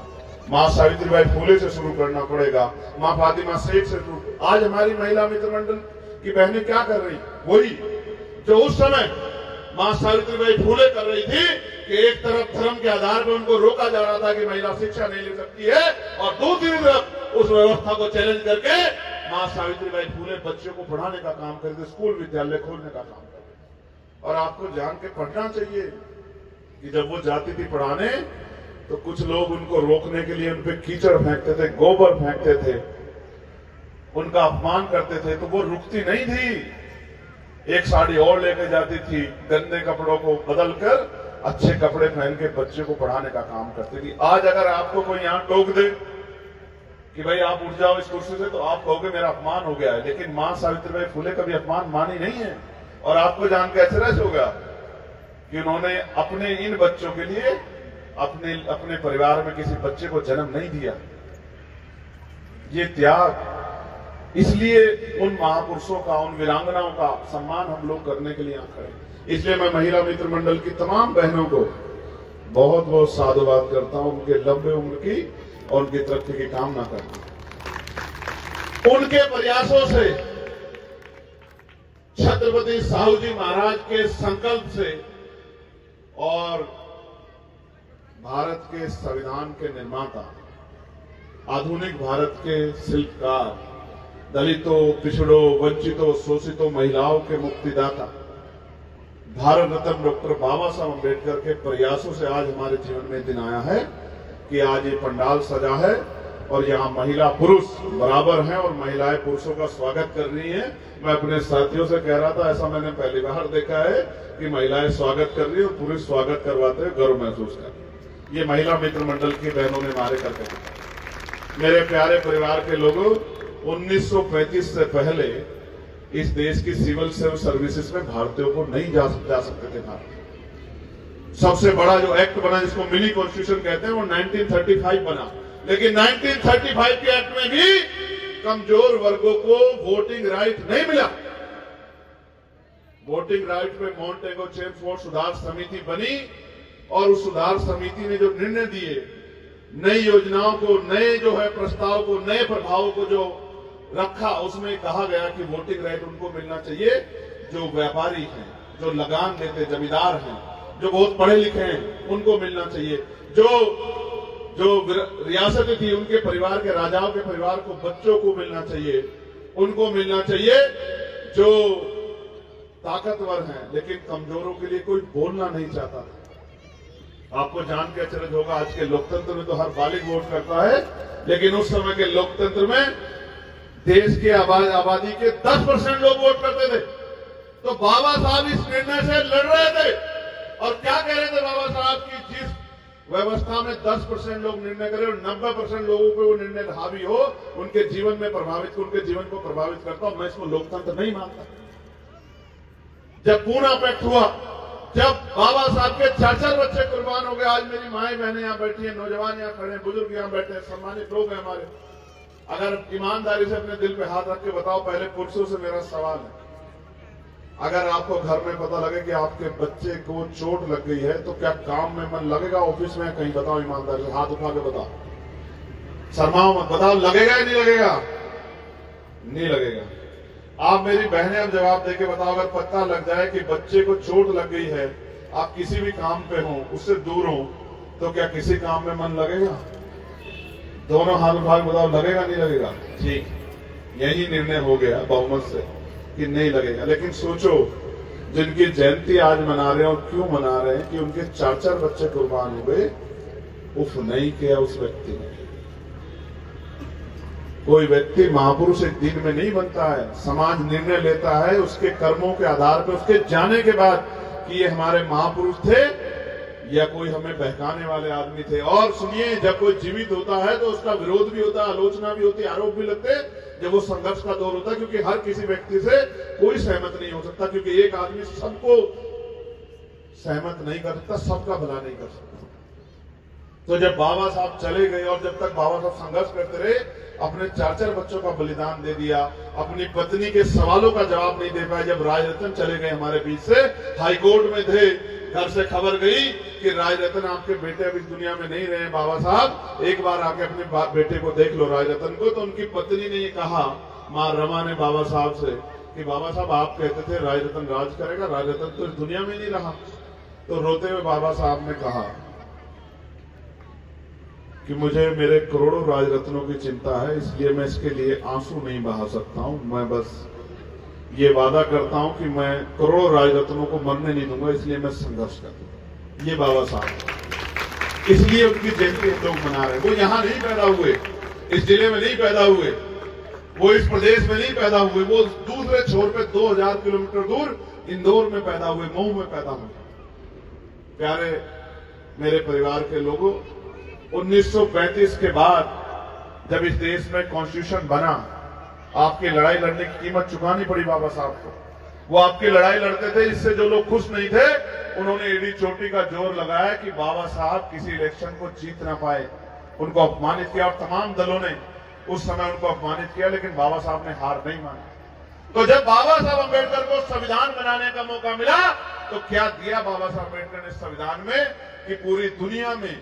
माँ सावित्रीबाई फूले से शुरू करना पड़ेगा, माँ फातिमा शेख से शुरू। आज हमारी महिला मित्र मंडल की बहनें क्या कर रही, वही जो उस समय माँ सावित्रीबाई फूले कर रही थी कि एक तरफ धर्म के आधार पर उनको रोका जा रहा था कि महिला शिक्षा नहीं ले सकती है, और दूसरी तरफ उस व्यवस्था को चैलेंज करके माँ सावित्रीबाई फूले बच्चों को पढ़ाने का काम करते, स्कूल विद्यालय खोलने का काम करते। और आपको जान के पढ़ना चाहिए कि जब वो जाती थी पढ़ाने तो कुछ लोग उनको रोकने के लिए उनपे कीचड़ फेंकते थे, गोबर फेंकते थे, उनका अपमान करते थे, तो वो रुकती नहीं थी। एक साड़ी और लेके जाती थी, गंदे कपड़ों को बदलकर अच्छे कपड़े पहन के बच्चे को पढ़ाने का काम करती थी। आज अगर आपको कोई यहां टोक दे कि भाई आप उठ जाओ इस कुर्सी से, तो आप कहोगे मेरा अपमान हो गया है, लेकिन मां सावित्रीबाई फूले कभी अपमान मानी नहीं है। और आपको जान के आश्चर्य होगा कि उन्होंने अपने इन बच्चों के लिए अपने परिवार में किसी बच्चे को जन्म नहीं दिया। ये त्याग, इसलिए उन महापुरुषों का, उन वीरांगनाओं का सम्मान हम लोग करने के लिए यहाँ खड़े। इसलिए मैं महिला मित्र मंडल की तमाम बहनों को बहुत बहुत साधुवाद करता हूं, उनके लंबे उम्र की और उनकी तरक्की की कामना करता हूं। उनके प्रयासों से, छत्रपति साहू जी महाराज के संकल्प से और भारत के संविधान के निर्माता, आधुनिक भारत के शिल्पकार, दलितों, पिछड़ों, वंचितों, शोषितों, महिलाओं के मुक्तिदाता, भारत रत्न डॉक्टर बाबा साहब अम्बेडकर के प्रयासों से आज हमारे जीवन में दिन आया है कि आज ये पंडाल सजा है और यहाँ महिला पुरुष बराबर हैं और महिलाएं पुरुषों का स्वागत कर रही हैं। मैं अपने साथियों से कह रहा था, ऐसा मैंने पहली बार देखा है कि महिलाएं स्वागत कर रही है और पुरुष स्वागत करवाते हुए गर्व महसूस कर रहे हैं। ये महिला मित्र मंडल की बहनों ने हमारे करके दिखाया। मेरे प्यारे परिवार के लोगों, 1935 से पहले इस देश की सिविल सर्विसेज में भारतीयों को नहीं जा सकते थे। भारत सबसे बड़ा जो एक्ट बना जिसको मिनी कॉन्स्टिट्यूशन कहते हैं वो 1935 बना, लेकिन 1935 के एक्ट में भी कमजोर वर्गों को वोटिंग राइट नहीं मिला। वोटिंग राइट पे मॉन्टेगो चेम्सफोर्ड सुधार समिति बनी और उस सुधार समिति ने जो निर्णय दिए, नई योजनाओं को, नए जो है प्रस्ताव को, नए प्रभावों को जो रखा, उसमें कहा गया कि वोटिंग राइट उनको मिलना चाहिए जो व्यापारी हैं, जो लगान देते जमींदार हैं, जो बहुत पढ़े लिखे हैं, उनको मिलना चाहिए। जो रियासतें थी उनके परिवार के, राजाओं के परिवार को, बच्चों को मिलना चाहिए, उनको मिलना चाहिए। जो ताकतवर हैं लेकिन कमजोरों के लिए कोई बोलना नहीं चाहता था। आपको जान के आश्चर्य होगा, आज के लोकतंत्र में तो हर बालिग वोट करता है, लेकिन उस समय के लोकतंत्र में देश के आबादी के 10% लोग वोट करते थे। तो बाबा साहब इस निर्णय से लड़ रहे थे और क्या कह रहे थे बाबा साहब की, जिस व्यवस्था में 10% लोग निर्णय करें और 90% लोगों पे वो निर्णय हावी हो, उनके जीवन में प्रभावित, उनके जीवन को प्रभावित करता हूं, मैं इसको लोकतंत्र नहीं मानता। जब पूना पैक्ट हुआ, जब बाबा साहब के 4 बच्चे कुर्बान हो गए, आज मेरी माएं बहनें यहाँ बैठी हैं, नौजवान यहाँ खड़े हैं, बुजुर्ग यहाँ बैठे हैं, सम्मानित लोग हैं हमारे। अगर ईमानदारी से अपने दिल पे हाथ रख के बताओ, पहले पुरुषों से मेरा सवाल है, अगर आपको घर में पता लगे कि आपके बच्चे को चोट लग गई है तो क्या काम में मन लगेगा, ऑफिस में कहीं? बताओ ईमानदारी से, हाथ उठा के बताओ, शर्माओ मत, बताओ लगेगा या नहीं लगेगा? नहीं लगेगा। आप मेरी बहनें अब जवाब देके बताओ, अगर पता लग जाए कि बच्चे को चोट लग गई है, आप किसी भी काम पे हो, उससे दूर हो, तो क्या किसी काम में मन लगेगा? दोनों हाथ उठा के बताओ, लगेगा नहीं लगेगा? ठीक, यही निर्णय हो गया बहुमत से कि नहीं लगेगा। लेकिन सोचो, जिनकी जयंती आज मना रहे हैं और क्यों मना रहे हैं कि उनके 4 बच्चे कुर्बान हो गए, उफ नहीं किया उस व्यक्ति ने। कोई व्यक्ति महापुरुष एक दिन में नहीं बनता है, समाज निर्णय लेता है उसके कर्मों के आधार पर, उसके जाने के बाद कि ये हमारे महापुरुष थे या कोई हमें बहकाने वाले आदमी थे। और सुनिए, जब कोई जीवित होता है तो उसका विरोध भी होता है, आलोचना भी होती है, आरोप भी लगते हैं, जब वो संघर्ष का दौर होता है, क्योंकि हर किसी व्यक्ति से कोई सहमत नहीं हो सकता, क्योंकि एक आदमी सबको सहमत नहीं कर सकता, सबका भला नहीं कर सकता। तो जब बाबा साहब चले गए और जब तक बाबा साहब संघर्ष करते रहे, अपने 4 बच्चों का बलिदान दे दिया, अपनी पत्नी के सवालों का जवाब नहीं दे पाए, जब राजरत्न चले गए हमारे बीच से, हाईकोर्ट में थे, घर से खबर गई कि राजरतन आपके बेटे अब इस दुनिया में नहीं रहे बाबा साहब, एक बार आके अपने बेटे को देख लो राजरतन को। तो उनकी पत्नी ने ये कहा, मां रमा ने बाबा साहब से, कि बाबा साहब आप कहते थे राजरतन राज करेगा, राजरतन तो इस दुनिया में नहीं रहा। तो रोते हुए बाबा साहब ने कहा कि मुझे मेरे करोड़ों राजरत्नों की चिंता है, इसलिए मैं इसके लिए आंसू नहीं बहा सकता हूं। मैं बस ये वादा करता हूं कि मैं करोड़ों राजरत्नों को मरने नहीं दूंगा, इसलिए मैं संघर्ष करूंगा। ये बाबा साहब, इसलिए उनकी जयंती हम लोग मना रहे हैं। वो यहां नहीं पैदा हुए, इस जिले में नहीं पैदा हुए, वो इस प्रदेश में नहीं पैदा हुए, वो दूसरे छोर पे 2000 किलोमीटर दूर इंदौर में पैदा हुए, मऊ में पैदा हुए। प्यारे मेरे परिवार के लोगों, 1935 के बाद जब इस देश में कॉन्स्टिट्यूशन बना, आपकी लड़ाई लड़ने की कीमत चुकानी पड़ी बाबा साहब को। वो आपकी लड़ाई लड़ते थे, इससे जो लोग खुश नहीं थे उन्होंने एड़ी चोटी का जोर लगाया कि बाबा साहब किसी इलेक्शन को जीत ना पाए, उनको अपमानित किया। और तमाम दलों ने उस समय उनको अपमानित किया, लेकिन बाबा साहब ने हार नहीं मानी। तो जब बाबा साहब अम्बेडकर को संविधान बनाने का मौका मिला, तो क्या दिया बाबा साहब अम्बेडकर ने संविधान में, कि पूरी दुनिया में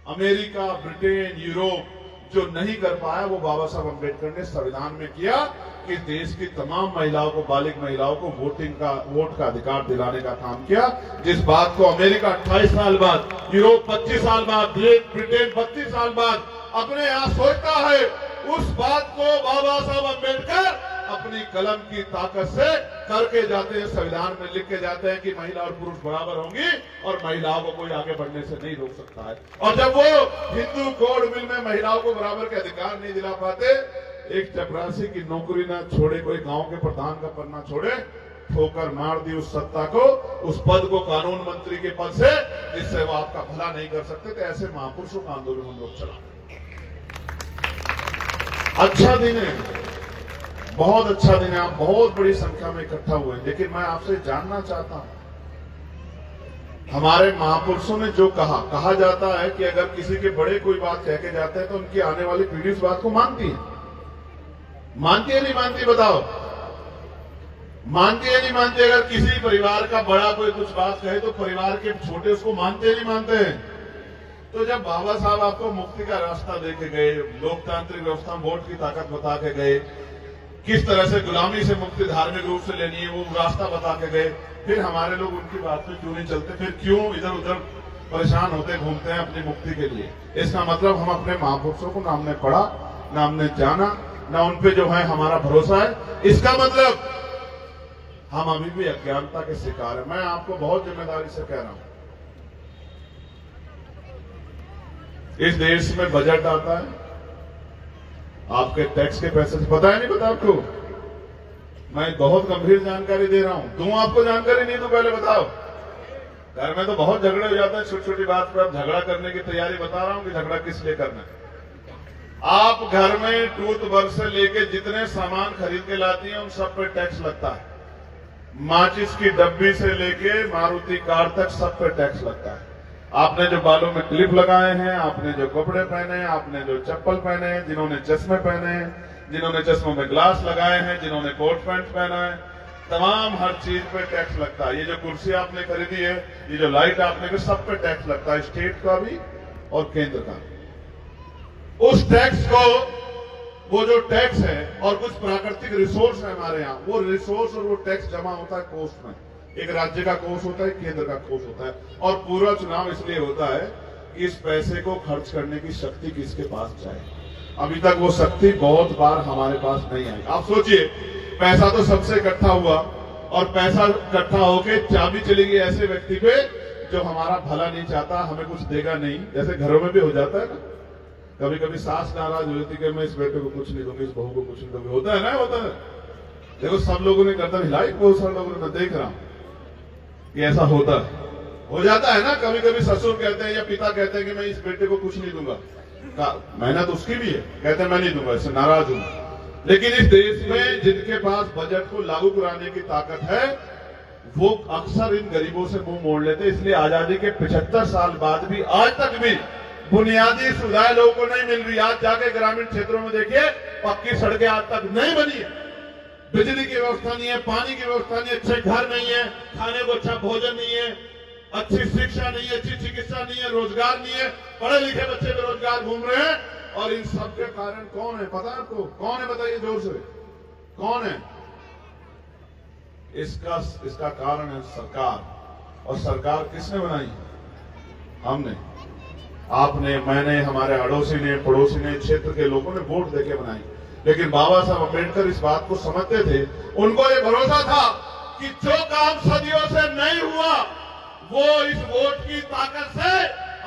अमेरिका, ब्रिटेन, यूरोप जो नहीं कर पाया, वो बाबा साहब अम्बेडकर ने संविधान में किया कि देश की तमाम महिलाओं को, बालिग महिलाओं को वोट का अधिकार दिलाने का काम किया। जिस बात को अमेरिका 28 साल बाद, यूरोप 25 साल बाद, ब्रिटेन 32 साल बाद अपने यहां सोचता है, उस बात को बाबा साहब अम्बेडकर अपनी कलम की ताकत से करके जाते हैं, संविधान में लिख के जाते हैं कि महिला और पुरुष बराबर होंगी और महिलाओं को कोई आगे बढ़ने से नहीं रोक सकता है। और जब वो हिंदू कोड बिल में महिलाओं को बराबर के अधिकार नहीं दिला पाते, एक चपरासी की नौकरी ना छोड़े, कोई गांव के प्रधान का पद ना छोड़े, ठोकर मार दी उस सत्ता को, उस पद को, कानून मंत्री के पद से, जिससे वो आपका भला नहीं कर सकते थे। ऐसे महापुरुषों का आंदोलन हम लोग चला। अच्छा दिन है, बहुत अच्छा दिन है, आप बहुत बड़ी संख्या में इकट्ठा हुए। लेकिन मैं आपसे जानना चाहता हूं, हमारे महापुरुषों ने जो कहा जाता है कि अगर किसी के बड़े कोई बात कह के जाते हैं तो उनकी आने वाली पीढ़ी उस बात को मानती है। मानती है नहीं मानती, बताओ? मानती है नहीं मानती? अगर किसी परिवार का बड़ा कोई कुछ बात कहे तो परिवार के छोटे उसको मानते नहीं मानते हैं। तो जब बाबा साहब आपको मुक्ति का रास्ता देके गए, लोकतांत्रिक व्यवस्था में वोट की ताकत बता के गए, किस तरह से गुलामी से मुक्ति धार्मिक रूप से लेनी है वो रास्ता बता के गए, फिर हमारे लोग उनकी बात पे क्यों नहीं चलते? फिर क्यों इधर उधर परेशान होते घूमते हैं अपनी मुक्ति के लिए? इसका मतलब हम अपने महापुरुषों को ना हमने पढ़ा, ना हमने जाना, ना उन पे जो है हमारा भरोसा है। इसका मतलब हम अभी भी अज्ञानता के शिकार हैं। मैं आपको बहुत जिम्मेदारी से कह रहा हूं, इस देश में बजट आता है आपके टैक्स के पैसे से, पता है नहीं पता आपको? मैं बहुत गंभीर जानकारी दे रहा हूं। दूं आपको जानकारी? नहीं दूं? पहले बताओ। घर में तो बहुत झगड़े हो जाते हैं छोटी छोटी बात पर। अब झगड़ा करने की तैयारी बता रहा हूं कि झगड़ा किस लिए करना है। आप घर में टूथब्रश से लेके जितने सामान खरीद के लाती हैं उन सब पे टैक्स लगता है। माचिस की डब्बी से लेके मारुति कार तक सब पे टैक्स लगता है। आपने जो बालों में क्लिप लगाए हैं, आपने जो कपड़े पहने हैं, आपने जो चप्पल पहने हैं, जिन्होंने चश्मे पहने हैं, जिन्होंने चश्मों में ग्लास लगाए हैं, जिन्होंने कोट पैंट पहना है, तमाम हर चीज पे टैक्स लगता है। ये जो कुर्सी आपने खरीदी है, ये जो लाइट आपने खरीदी, सब पे टैक्स लगता है, स्टेट का भी और केंद्र का। उस टैक्स को, वो जो टैक्स है और कुछ प्राकृतिक रिसोर्स है हमारे यहाँ, वो रिसोर्स और वो टैक्स जमा होता है कोष में। एक राज्य का कोष होता है, केंद्र का कोष होता है। और पूरा चुनाव इसलिए होता है कि इस पैसे को खर्च करने की शक्ति किसके पास जाए। अभी तक वो शक्ति बहुत बार हमारे पास नहीं आई। आप सोचिए, पैसा तो सबसे इकट्ठा हुआ और पैसा इकट्ठा होके चाबी चली गई ऐसे व्यक्ति पे जो हमारा भला नहीं चाहता, हमें कुछ देगा नहीं। जैसे घरों में भी हो जाता है ना, कभी कभी सास नाराज हो जाती है, मैं इस बेटे को कुछ नहीं दूंगी, इस बहू को कुछ नहीं दूंगी। होता है ना, होता है। देखो सब लोगों ने गर्दन हिलाई, बहुत सारे लोगों ने, मैं देख रहा हूं कि ऐसा होता है, हो जाता है ना। कभी कभी ससुर कहते हैं या पिता कहते हैं कि मैं इस बेटे को कुछ नहीं दूंगा, मेहनत उसकी भी है, कहते हैं मैं नहीं दूंगा, इससे नाराज हूं। लेकिन इस देश में जिनके पास बजट को लागू कराने की ताकत है, वो अक्सर इन गरीबों से मुंह मोड़ लेते। इसलिए आजादी के 75 साल बाद भी आज तक भी बुनियादी सुविधाएं लोगों को नहीं मिल रही। आज जाके ग्रामीण क्षेत्रों में देखिए, पक्की सड़कें आज तक नहीं बनी है, बिजली की व्यवस्था नहीं है, पानी की व्यवस्था नहीं है, अच्छे घर नहीं है, खाने को अच्छा भोजन नहीं है, अच्छी शिक्षा नहीं है, अच्छी चिकित्सा नहीं है, रोजगार नहीं है, पढ़े लिखे बच्चे बेरोजगार घूम रहे हैं। और इन सब के कारण कौन है पता है आपको? कौन है बताइए जोर से, कौन है? इसका कारण है सरकार। और सरकार किसने बनाई? हमने, आपने, मैंने, हमारे अड़ोसी ने, पड़ोसी ने, क्षेत्र के लोगों ने वोट देके बनाई। लेकिन बाबा साहब अम्बेडकर इस बात को समझते थे, उनको ये भरोसा था कि जो काम सदियों से नहीं हुआ वो इस वोट की ताकत से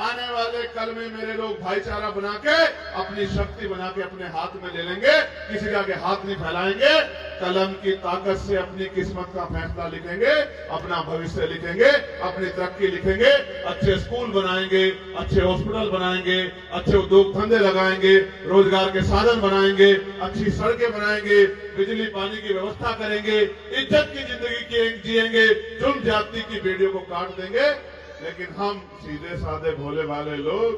आने वाले कल में मेरे लोग भाईचारा बना के, अपनी शक्ति बना के अपने हाथ में ले लेंगे। किसी के आगे हाथ नहीं फैलाएंगे, कलम की ताकत से अपनी किस्मत का फैसला लिखेंगे, अपना भविष्य लिखेंगे, अपनी तरक्की लिखेंगे, अच्छे स्कूल बनाएंगे, अच्छे हॉस्पिटल बनाएंगे, अच्छे उद्योग धंधे लगाएंगे, रोजगार के साधन बनाएंगे, अच्छी सड़कें बनाएंगे, बिजली पानी की व्यवस्था करेंगे, इज्जत की जिंदगी जिएंगे, जुर्म जाति की बेड़ियों को काट देंगे। लेकिन हम सीधे साधे भोले भाले लोग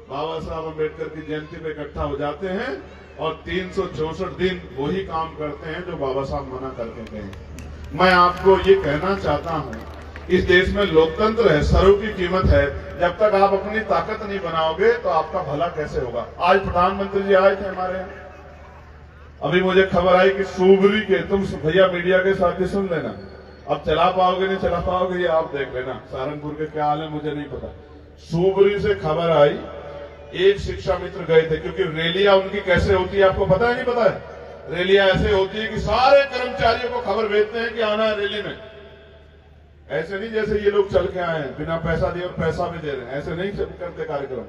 बाबा साहब अम्बेडकर की जयंती पे इकट्ठा हो जाते हैं और 364 दिन वही काम करते हैं जो बाबा साहब मना करके गए। मैं आपको ये कहना चाहता हूँ, इस देश में लोकतंत्र है, सरों की कीमत है। जब तक आप अपनी ताकत नहीं बनाओगे तो आपका भला कैसे होगा? आज प्रधानमंत्री जी आए थे हमारे यहाँ, अभी मुझे खबर आई कि सूबरी के, तुम भैया मीडिया के साथ ही सुन लेना, अब चला पाओगे नहीं चला पाओगे ये आप देख लेना, सहारनपुर के क्या हाल है मुझे नहीं पता। सूबरी से खबर आई, एक शिक्षा मित्र गए थे, क्योंकि रैलियां उनकी कैसे होती है आपको पता है नहीं पता है? रैलियां ऐसे होती है कि सारे कर्मचारियों को खबर भेजते हैं कि आना है रैली में। ऐसे नहीं जैसे ये लोग चल के आए हैं बिना पैसा दिए और पैसा भी दे रहे हैं, ऐसे नहीं करते कार्यक्रम।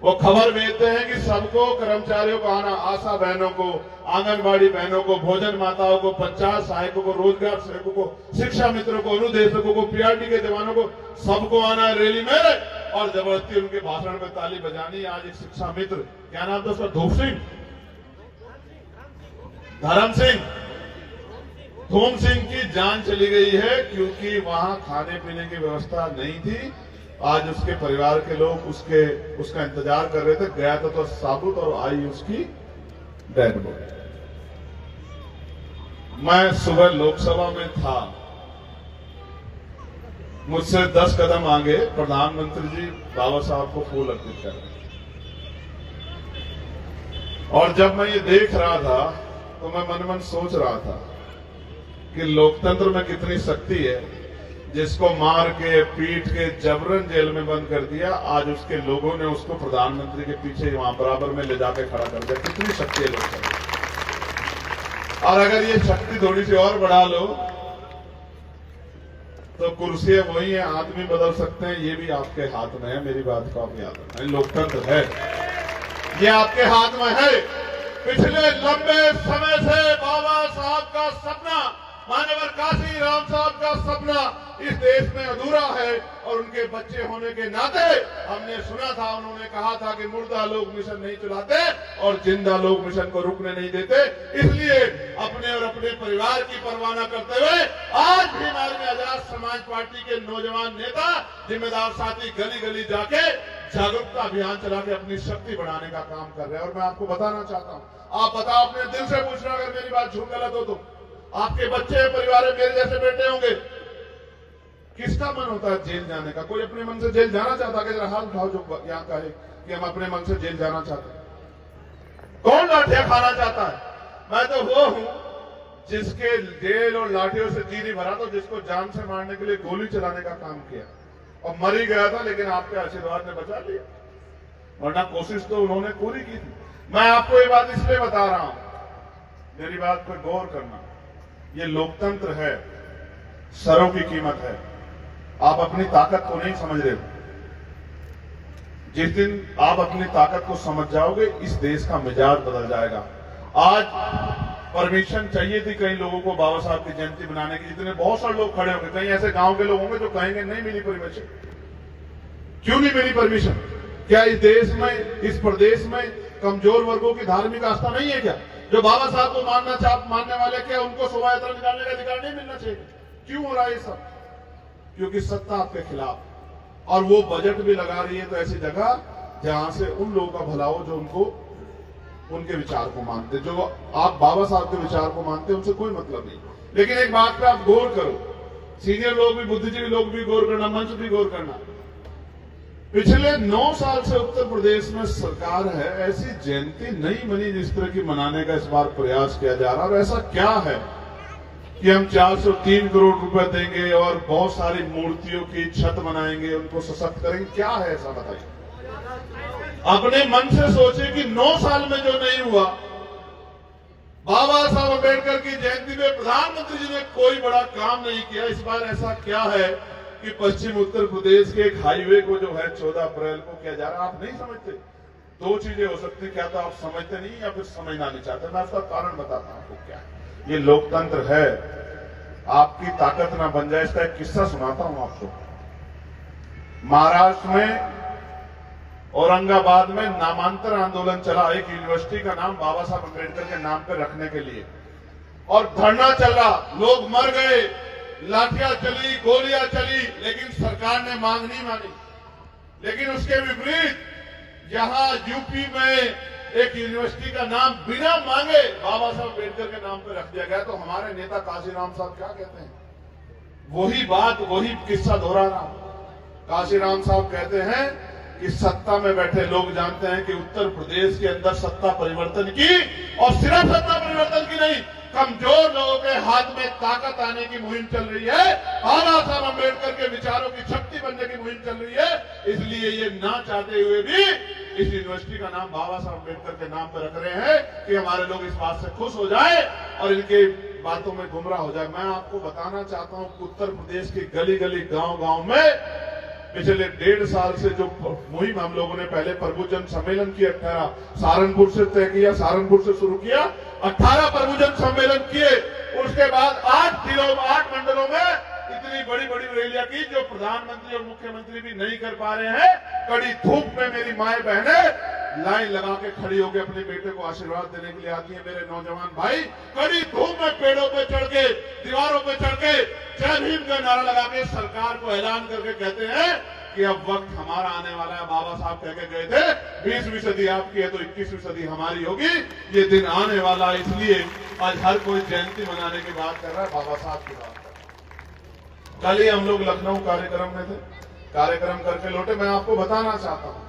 वो खबर भेजते हैं कि सबको, कर्मचारियों को आना, आशा बहनों को, आंगनबाड़ी बहनों को, भोजन माताओं को, पंचायत सहायकों को, रोजगार सेवकों को, शिक्षा मित्रों को, अनुदेशकों को, पीआरटी के जवानों को, सबको आना है रैली में और जबरदस्ती उनके भाषण में ताली बजानी। आज एक शिक्षा मित्र, क्या नाम था उसका, धूप सिंह, धर्म सिंह, धूम सिंह की जान चली गई है क्योंकि वहां खाने पीने की व्यवस्था नहीं थी। आज उसके परिवार के लोग उसका इंतजार कर रहे थे, गया तो साबुत और आई उसकी डेड बॉडी। मैं सुबह लोकसभा में था, मुझसे 10 कदम आगे प्रधानमंत्री जी बाबा साहब को फूल अर्पित कर रहे थे। और जब मैं ये देख रहा था तो मैं मन मन सोच रहा था कि लोकतंत्र में कितनी शक्ति है। जिसको मार के, पीट के, जबरन जेल में बंद कर दिया, आज उसके लोगों ने उसको प्रधानमंत्री के पीछे वहां बराबर में ले जाके खड़ा कर दिया। कितनी शक्ति है लोकतंत्र। और अगर ये शक्ति थोड़ी सी और बढ़ा लो तो कुर्सियां वही है, आदमी बदल सकते हैं, ये भी आपके हाथ में है। मेरी बात को आप याद रखना, लोकतंत्र है, ये आपके हाथ में है। पिछले लंबे समय से बाबा साहब का सपना, मानवर काशी राम साहब का सपना इस देश में अधूरा है। और उनके बच्चे होने के नाते हमने सुना था, उन्होंने कहा था कि मुर्दा लोग मिशन नहीं चलाते और जिंदा लोग मिशन को रुकने नहीं देते। इसलिए अपने और अपने परिवार की परवाह न करते हुए आज भी हमारे आजाद समाज पार्टी के नौजवान नेता, जिम्मेदार साथी गली गली जाके जागरूकता अभियान चला के अपनी शक्ति बढ़ाने का काम कर रहे हैं। और मैं आपको बताना चाहता हूँ, आप बताओ, अपने दिल से पूछना, अगर मेरी बात झूठ गलत हो तो। आपके बच्चे परिवार में मेरे जैसे बेटे होंगे, किसका मन होता है जेल जाने का? कोई अपने मन से जेल जाना चाहता है? जरा हाथ उठाओ जो यहाँ का है कि हम अपने मन से जेल जाना चाहते हैं। कौन लाठियां खाना चाहता है? मैं तो वो हूं जिसके जेल और लाठियों से जी नहीं भरा, तो जिसको जान से मारने के लिए गोली चलाने का काम किया और मर ही गया था, लेकिन आपके आशीर्वाद ने बचा लिया, वरना कोशिश तो उन्होंने पूरी की थी। मैं आपको ये बात इसलिए बता रहा हूं, मेरी बात पर गौर करना। ये लोकतंत्र है, सरों की कीमत है। आप अपनी ताकत को नहीं समझ रहे हो। जिस दिन आप अपनी ताकत को समझ जाओगे, इस देश का मिजाज बदल जाएगा। आज परमिशन चाहिए थी कई लोगों को बाबा साहब की जयंती बनाने की, जितने बहुत सारे लोग खड़े होंगे। कई ऐसे गांव के लोग होंगे जो कहेंगे नहीं मिली परमिशन। क्यों नहीं मिली परमिशन? क्या इस देश में, इस प्रदेश में कमजोर वर्गों की धार्मिक आस्था नहीं है क्या? जो बाबा साहब को मानने वाले, क्या उनको शोभा यात्रा निकालने का अधिकार नहीं मिलना चाहिए? क्यों हो रहा है ये सब? क्योंकि सत्ता आपके खिलाफ, और वो बजट भी लगा रही है तो ऐसी जगह जहां से उन लोगों का भला हो जो उनको, उनके विचार को मानते। जो आप बाबा साहब के विचार को मानते हैं, उनसे कोई मतलब नहीं। लेकिन एक बात पे आप गौर करो, सीनियर लोग भी, बुद्धिजीवी लोग भी गौर करना, मंच भी गौर करना। पिछले 9 साल से उत्तर प्रदेश में सरकार है, ऐसी जयंती नहीं बनी जिस तरह की मनाने का इस बार प्रयास किया जा रहा। और ऐसा क्या है कि हम 403 करोड़ रुपए देंगे और बहुत सारी मूर्तियों की छत बनाएंगे, उनको सशक्त करेंगे? क्या है ऐसा बताइए। अपने मन से सोचे कि 9 साल में जो नहीं हुआ, बाबा साहब अम्बेडकर की जयंती में प्रधानमंत्री जी ने कोई बड़ा काम नहीं किया। इस बार ऐसा क्या है कि पश्चिम उत्तर प्रदेश के एक हाईवे को जो है 14 अप्रैल को किया जा रहा है? आप नहीं समझते। 2 चीजें हो सकती, क्या तो आप समझते नहीं या फिर समझना नहीं चाहते। मैं उसका कारण बताता हूं आपको क्या है। ये लोकतंत्र है, आपकी ताकत ना बन जाए। इसका एक किस्सा सुनाता हूं आपको। महाराष्ट्र में औरंगाबाद में नामांतर आंदोलन चला, एक यूनिवर्सिटी का नाम बाबा साहब अम्बेडकर के नाम पर रखने के लिए, और धरना चल रहा, लोग मर गए, लाठियां चली, गोलियां चली, लेकिन सरकार ने मांग नहीं मानी। लेकिन उसके विपरीत यहां यूपी में एक यूनिवर्सिटी का नाम बिना मांगे बाबा साहब अम्बेडकर के नाम पर रख दिया गया। तो हमारे नेता काशीराम साहब क्या कहते हैं? वही बात, वही किस्सा दोहराना। काशीराम साहब कहते हैं कि सत्ता में बैठे लोग जानते हैं कि उत्तर प्रदेश के अंदर सत्ता परिवर्तन की, और सिर्फ सत्ता परिवर्तन की नहीं, कमजोर लोगों के हाथ में ताकत आने की मुहिम चल रही है। बाबा साहब अम्बेडकर के विचारों की शक्ति बनने की मुहिम चल रही है। इसलिए ये ना चाहते हुए भी इस यूनिवर्सिटी का नाम बाबा साहब अम्बेडकर के नाम पर रख रहे हैं कि हमारे लोग इस बात से खुश हो जाए और इनके बातों में गुमराह हो जाए। मैं आपको बताना चाहता हूं कि उत्तर प्रदेश की गली गली, गांव गांव में पिछले 1.5 साल से जो मुहिम हम लोगों ने पहले प्रभुजन सम्मेलन की 18 सहारनपुर से तय किया, सहारनपुर से शुरू किया, 18 प्रभुजन सम्मेलन किए। उसके बाद 8 जिलों, 8 मंडलों में इतनी बड़ी बड़ी रैलियां की जो प्रधानमंत्री और मुख्यमंत्री भी नहीं कर पा रहे हैं। कड़ी धूप में मेरी माए बहनें लाइन लगा के खड़ी होकर अपने बेटे को आशीर्वाद देने के लिए आती है। मेरे नौजवान भाई कड़ी धूप में पेड़ों पे चढ़ के, दीवारों पे चढ़ के जय भीम का नारा लगा के सरकार को ऐलान करके कहते हैं कि अब वक्त हमारा आने वाला है। बाबा साहब कह के गए थे 20वीं सदी आपकी है तो 21वीं सदी हमारी होगी। ये दिन आने वाला है, इसलिए आज हर कोई जयंती मनाने की बात कर रहा है, बाबा साहब की बात कर रहा है। कल ही हम लोग लखनऊ कार्यक्रम में थे, कार्यक्रम करके लौटे। मैं आपको बताना चाहता हूं,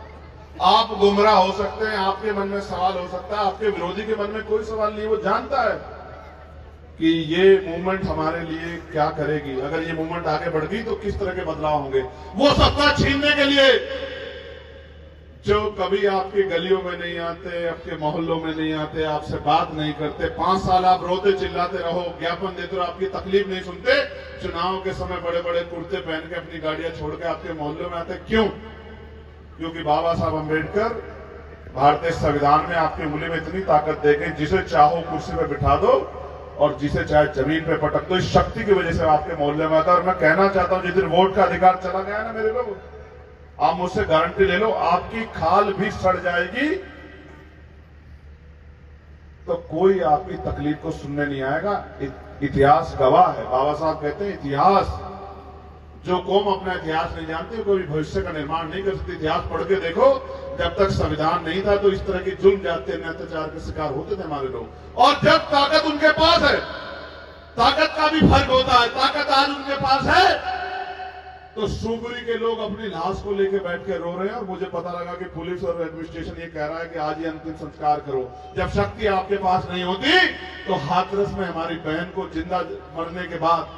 आप गुमराह हो सकते हैं, आपके मन में सवाल हो सकता है, आपके विरोधी के मन में कोई सवाल नहीं। वो जानता है कि ये मूवमेंट हमारे लिए क्या करेगी, अगर ये मूवमेंट आगे बढ़ गई तो किस तरह के बदलाव होंगे। वो सत्ता छीनने के लिए जो कभी आपकी गलियों में नहीं आते, आपके मोहल्लों में नहीं आते, आपसे बात नहीं करते, 5 साल आप रोते चिल्लाते रहो, ज्ञापन देते रहो, आपकी तकलीफ नहीं सुनते, चुनाव के समय बड़े बड़े कुर्ते पहन के अपनी गाड़ियां छोड़ के आपके मोहल्लों में आते। क्यों? क्योंकि बाबा साहब अम्बेडकर भारतीय संविधान में आपकी उंगली में इतनी ताकत दे गई, जिसे चाहो कुर्सी पे बिठा दो और जिसे चाहे जमीन पे पटक दो। इस शक्ति की वजह से आपके मोहल्ले में आता है। और मैं कहना चाहता हूं, जिस दिन वोट का अधिकार चला गया ना मेरे लोग, आप मुझसे गारंटी ले लो, आपकी खाल भी सड़ जाएगी तो कोई आपकी तकलीफ को सुनने नहीं आएगा। इतिहास गवाह है। बाबा साहब कहते हैं इतिहास, जो कौम अपना इतिहास नहीं जानती कोई भविष्य का निर्माण नहीं कर सकती। इतिहास पढ़ के देखो, जब तक संविधान नहीं था तो इस तरह की जुल्म जाते अत्याचार के शिकार होते थे हमारे लोग। और जब ताकत उनके पास है, ताकत का भी फर्क होता है, ताकत आज उनके पास है तो सुगरी के लोग अपनी लाश को लेकर बैठ के रो रहे हैं। और मुझे पता लगा कि पुलिस और एडमिनिस्ट्रेशन ये कह रहा है कि आज ही अंतिम संस्कार करो। जब शक्ति आपके पास नहीं होती तो हाथरस में हमारी बहन को जिंदा मरने के बाद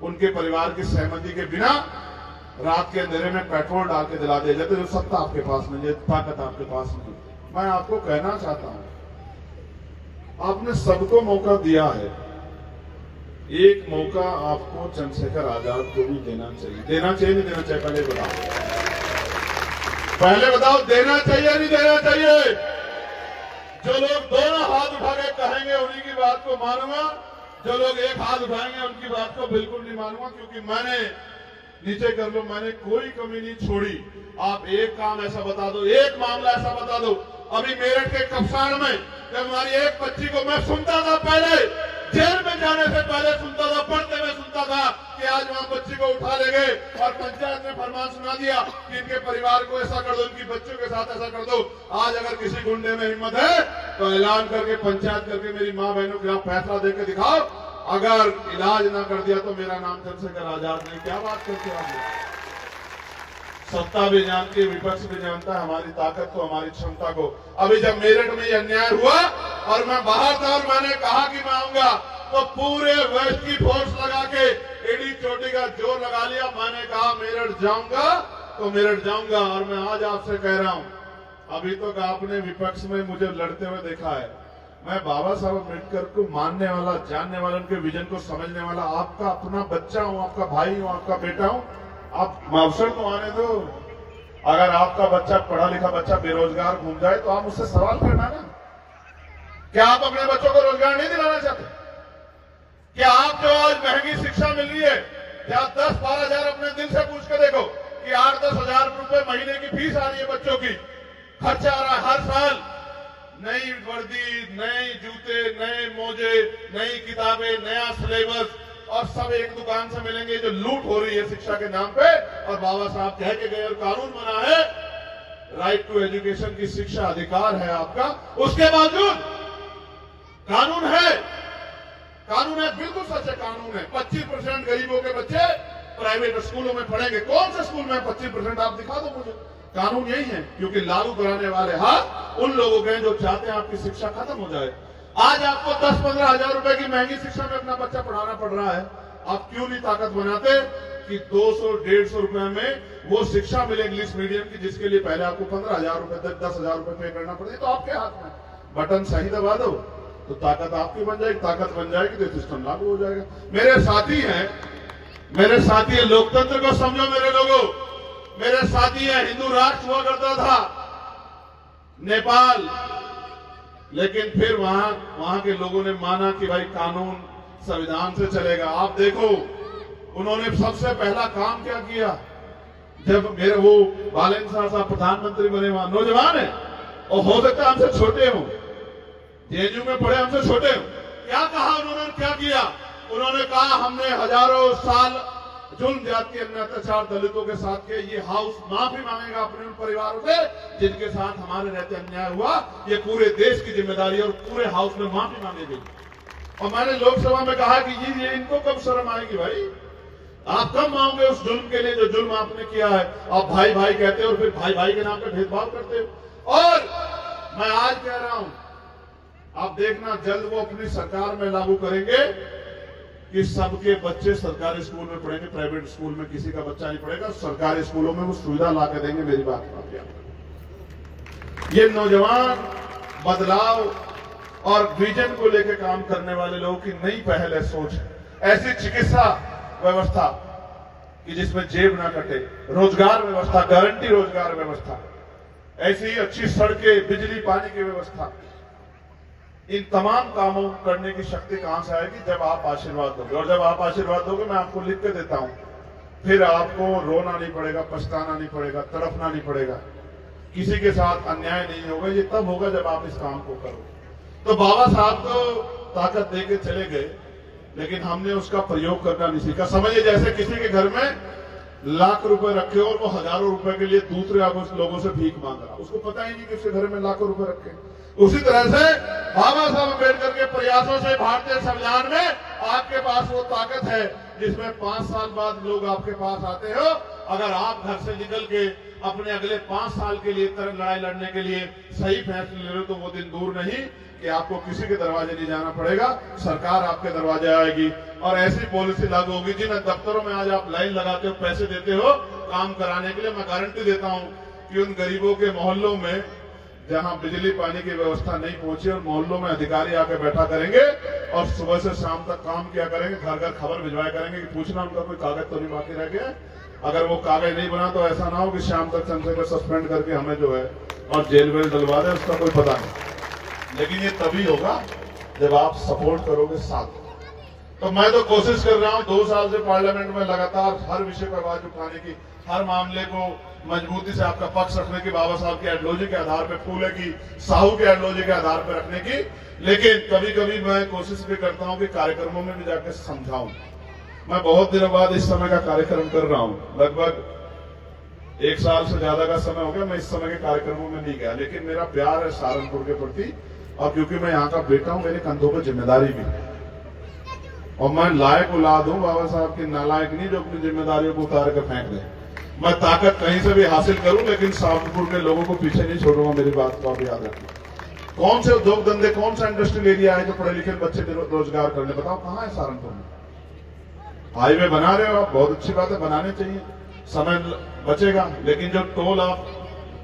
उनके परिवार की सहमति के बिना रात के अंधेरे में पेट्रोल डाल के जला दिया जाता है। जो सत्ता आपके पास नहीं है, ताकत आपके पास नहीं। मैं आपको कहना चाहता हूं, आपने सबको मौका दिया है, एक मौका आपको चंद्रशेखर आजाद को भी देना चाहिए। देना चाहिए नहीं देना चाहिए? पहले बताओ, पहले बताओ, देना चाहिए नहीं देना चाहिए? जो लोग दोनों हाथ उठा के कहेंगे उन्हीं की बात को मानूंगा, जो लोग एक हाथ उठाएंगे उनकी बात को बिल्कुल नहीं मानूंगा। क्योंकि मैंने, नीचे कर लो, मैंने कोई कमी नहीं छोड़ी। आप एक काम ऐसा बता दो, एक मामला ऐसा बता दो। अभी मेरठ के कपसाण में जब हमारी एक बच्ची को मैं सुनता था, पहले जेल में जाने से पहले सुनता था, पढ़ते हुए सुनता था कि आज वहां बच्ची को उठा ले गए और पंचायत ने फरमान सुना दिया कि इनके परिवार को ऐसा कर दो, इनकी बच्चों के साथ ऐसा कर दो। आज अगर किसी गुंडे में हिम्मत है तो ऐलान करके, पंचायत करके मेरी मां बहनों के खिलाफ फैसला देकर दिखाओ। अगर इलाज ना कर दिया तो मेरा नाम चंद्रशेखर आजाद नहीं। क्या बात करते हो आप लोग? सत्ता भी जानती है, विपक्ष भी जानता है हमारी ताकत को, हमारी क्षमता को। अभी जब मेरठ में ये अन्याय हुआ और मैं बाहर था और मैंने कहा कि मैं आऊंगा, तो पूरे वेस्ट की फोर्स लगा के एडी चोटी का जोर लगा लिया। मैंने कहा मेरठ जाऊंगा तो मेरठ जाऊंगा। और मैं आज आपसे कह रहा हूं, अभी तक तो आपने विपक्ष में मुझे लड़ते हुए देखा है। मैं बाबा साहब अम्बेडकर को मानने वाला, जानने वाला, उनके विजन को समझने वाला आपका अपना बच्चा हूं, आपका भाई हूं, आपका बेटा हूं। आप अवसर तो आने दो। अगर आपका बच्चा, पढ़ा लिखा बच्चा बेरोजगार घूम जाए तो आप मुझसे सवाल करना ना। क्या आप अपने बच्चों को रोजगार नहीं दिलाना चाहते? क्या आप जो आज महंगी शिक्षा मिल रही है, या 10-12 हजार अपने दिल से पूछ के देखो कि 8-10 हजार रुपए महीने की फीस आ रही है, बच्चों की खर्चा आ रहा है हर साल, नई वर्दी, नए जूते, नए मोजे, नई किताबें, नया सिलेबस, और सब एक दुकान से मिलेंगे। जो लूट हो रही है शिक्षा के नाम पे, और बाबा साहब कह के गए और कानून बना है, राइट टू एजुकेशन की शिक्षा अधिकार है आपका, उसके बावजूद कानून है, कानून है, बिल्कुल सच है, कानून है। 25% गरीबों के बच्चे प्राइवेट स्कूलों में पढ़ेंगे। कौन से स्कूल में 25%? आप दिखा दो मुझे। कानून यही है, क्योंकि लागू कराने वाले हाथ उन लोगों के हैं जो चाहते हैं आपकी शिक्षा खत्म हो जाए। आज आपको 10-15 हजार रुपए की महंगी शिक्षा में अपना बच्चा पढ़ाना पड़ रहा है। आप क्यों नहीं ताकत बनाते कि 200-150 रुपए में वो शिक्षा मिले इंग्लिश मीडियम की, जिसके लिए पहले आपको 15,000 रुपए, 10,000 रुपए पे करना पड़ेगा। तो आपके हाथ में बटन सही दबा दो तो ताकत आपकी बन जाएगी। ताकत बन जाएगी तो सिस्टम लागू हो जाएगा। मेरे साथी हैं, मेरे साथी है, लोकतंत्र को समझो मेरे लोगों। मेरे साथी है, हिंदू राष्ट्र हुआ करता था नेपाल, लेकिन फिर वहां के लोगों ने माना कि भाई कानून संविधान से चलेगा। आप देखो उन्होंने सबसे पहला काम क्या किया, जब मेरे वो बालेन साहब प्रधानमंत्री बने, वहां नौजवान है और हो सकता है हमसे छोटे हो, जेएनयू में पढ़े, हमसे छोटे हो। क्या कहा उन्होंने, क्या किया? उन्होंने कहा हमने हजारों साल जुल्म जाति अत्याचार दलितों के साथ के, ये हाउस माफी मांगेगा अपने उन परिवारों से जिनके साथ हमारे रहते अन्याय हुआ। ये पूरे देश की जिम्मेदारी और पूरे हाउस में माफी मांगेगी। और मैंने लोकसभा में कहा कि ये इनको कब शर्म आएगी भाई? आप कब मांगोगे उस जुल्म के लिए जो जुल्म आपने किया है? आप भाई भाई कहते हो और फिर भाई भाई के नाम पे भेदभाव करते हो। और मैं आज कह रहा हूं, आप देखना जल्द वो अपनी सरकार में लागू करेंगे कि सबके बच्चे सरकारी स्कूल में पढ़ेंगे, प्राइवेट स्कूल में किसी का बच्चा नहीं पढ़ेगा। सरकारी स्कूलों में वो सुविधा ला के देंगे। मेरी बात ये नौजवान बदलाव और विजन को लेकर काम करने वाले लोगों की नई पहल है, सोच है। ऐसी चिकित्सा व्यवस्था कि जिसमें जेब ना कटे, रोजगार व्यवस्था, गारंटी रोजगार व्यवस्था, ऐसी अच्छी सड़कें, बिजली, पानी की व्यवस्था। इन तमाम कामों करने की शक्ति कहां से आएगी? जब आप आशीर्वाद दोगे। और जब आप आशीर्वाद दोगे, मैं आपको लिख के देता हूं, फिर आपको रोना नहीं पड़ेगा, पछताना नहीं पड़ेगा, तड़पना नहीं पड़ेगा, किसी के साथ अन्याय नहीं होगा। ये तब होगा जब आप इस काम को करो। तो बाबा साहब तो ताकत देके चले गए, लेकिन हमने उसका प्रयोग करना नहीं सीखा। समझिए जैसे किसी के घर में लाख रुपए रखे और वो हजारों रुपए के लिए दूसरे लोगों से भीख मांग रहा, उसको पता ही नहीं कि उसके घर में लाखों रुपए रखे। उसी तरह से बाबा साहब अम्बेडकर के प्रयासों से भारतीय संविधान में आपके पास वो ताकत है जिसमें 5 साल बाद लोग आपके पास आते हो। अगर आप घर से निकल के अपने अगले 5 साल के लिए लड़ाई लड़ने के लिए सही फैसले ले लो, तो वो दिन दूर नहीं कि आपको किसी के दरवाजे नहीं जाना पड़ेगा, सरकार आपके दरवाजे आएगी और ऐसी पॉलिसी लागू होगी। जिन दफ्तरों में आज आप लाइन लगाते हो, पैसे देते हो काम कराने के लिए, मैं गारंटी देता हूं कि उन गरीबों के मोहल्लों में जहां बिजली पानी की व्यवस्था नहीं पहुंची, और मोहल्लों में अधिकारी आके बैठा करेंगे और सुबह से शाम तक काम किया करेंगे, घर घर खबर भिजवाया करेंगे कि पूछना उनका कोई कागज तो नहीं बाकी रह गया। अगर वो कागज नहीं बना तो ऐसा ना हो कि शाम तक चंद्रशेखर सस्पेंड करके हमें जो है और जेल वेल डलवा दे, उसका कोई पता नहीं। लेकिन ये तभी होगा जब आप सपोर्ट करोगे साथ। तो मैं तो कोशिश कर रहा हूं 2 साल से पार्लियामेंट में लगातार हर विषय पर आवाज उठाने की, हर मामले को मजबूती से आपका पक्ष रखने की, बाबा साहब की आइडियोलॉजी के आधार पर, फूले की, साहू की आइडियोलॉजी के आधार पर रखने की। लेकिन कभी कभी मैं कोशिश भी करता हूं कि कार्यक्रमों में भी जाकर समझाऊं। मैं बहुत दिनों बाद इस समय का कार्यक्रम कर रहा हूं, लगभग 1 साल से ज्यादा का समय हो गया मैं इस समय के कार्यक्रमों में नहीं गया। लेकिन मेरा प्यार है सहारनपुर के प्रति, और क्योंकि मैं यहाँ का बेटा हूं, मेरे कंधों पर जिम्मेदारी भी है। और मैं लायक औलाद हूं बाबा साहब की, नालायक नहीं जो अपनी जिम्मेदारियों को उतार कर फेंक दे। मैं ताकत कहीं से भी हासिल करूं, लेकिन शाहपुर के लोगों को पीछे नहीं छोड़ूंगा, मेरी बात को आप याद रखिए। कौन से उद्योग धंधे, कौन सा इंडस्ट्रियल एरिया है जो पढ़े लिखे बच्चे रोजगार करने, बताओ कहां है सहारनपुर में? हाईवे बना रहे हो आप, बहुत अच्छी बात है, बनाने चाहिए, समय बचेगा, लेकिन जो टोल आप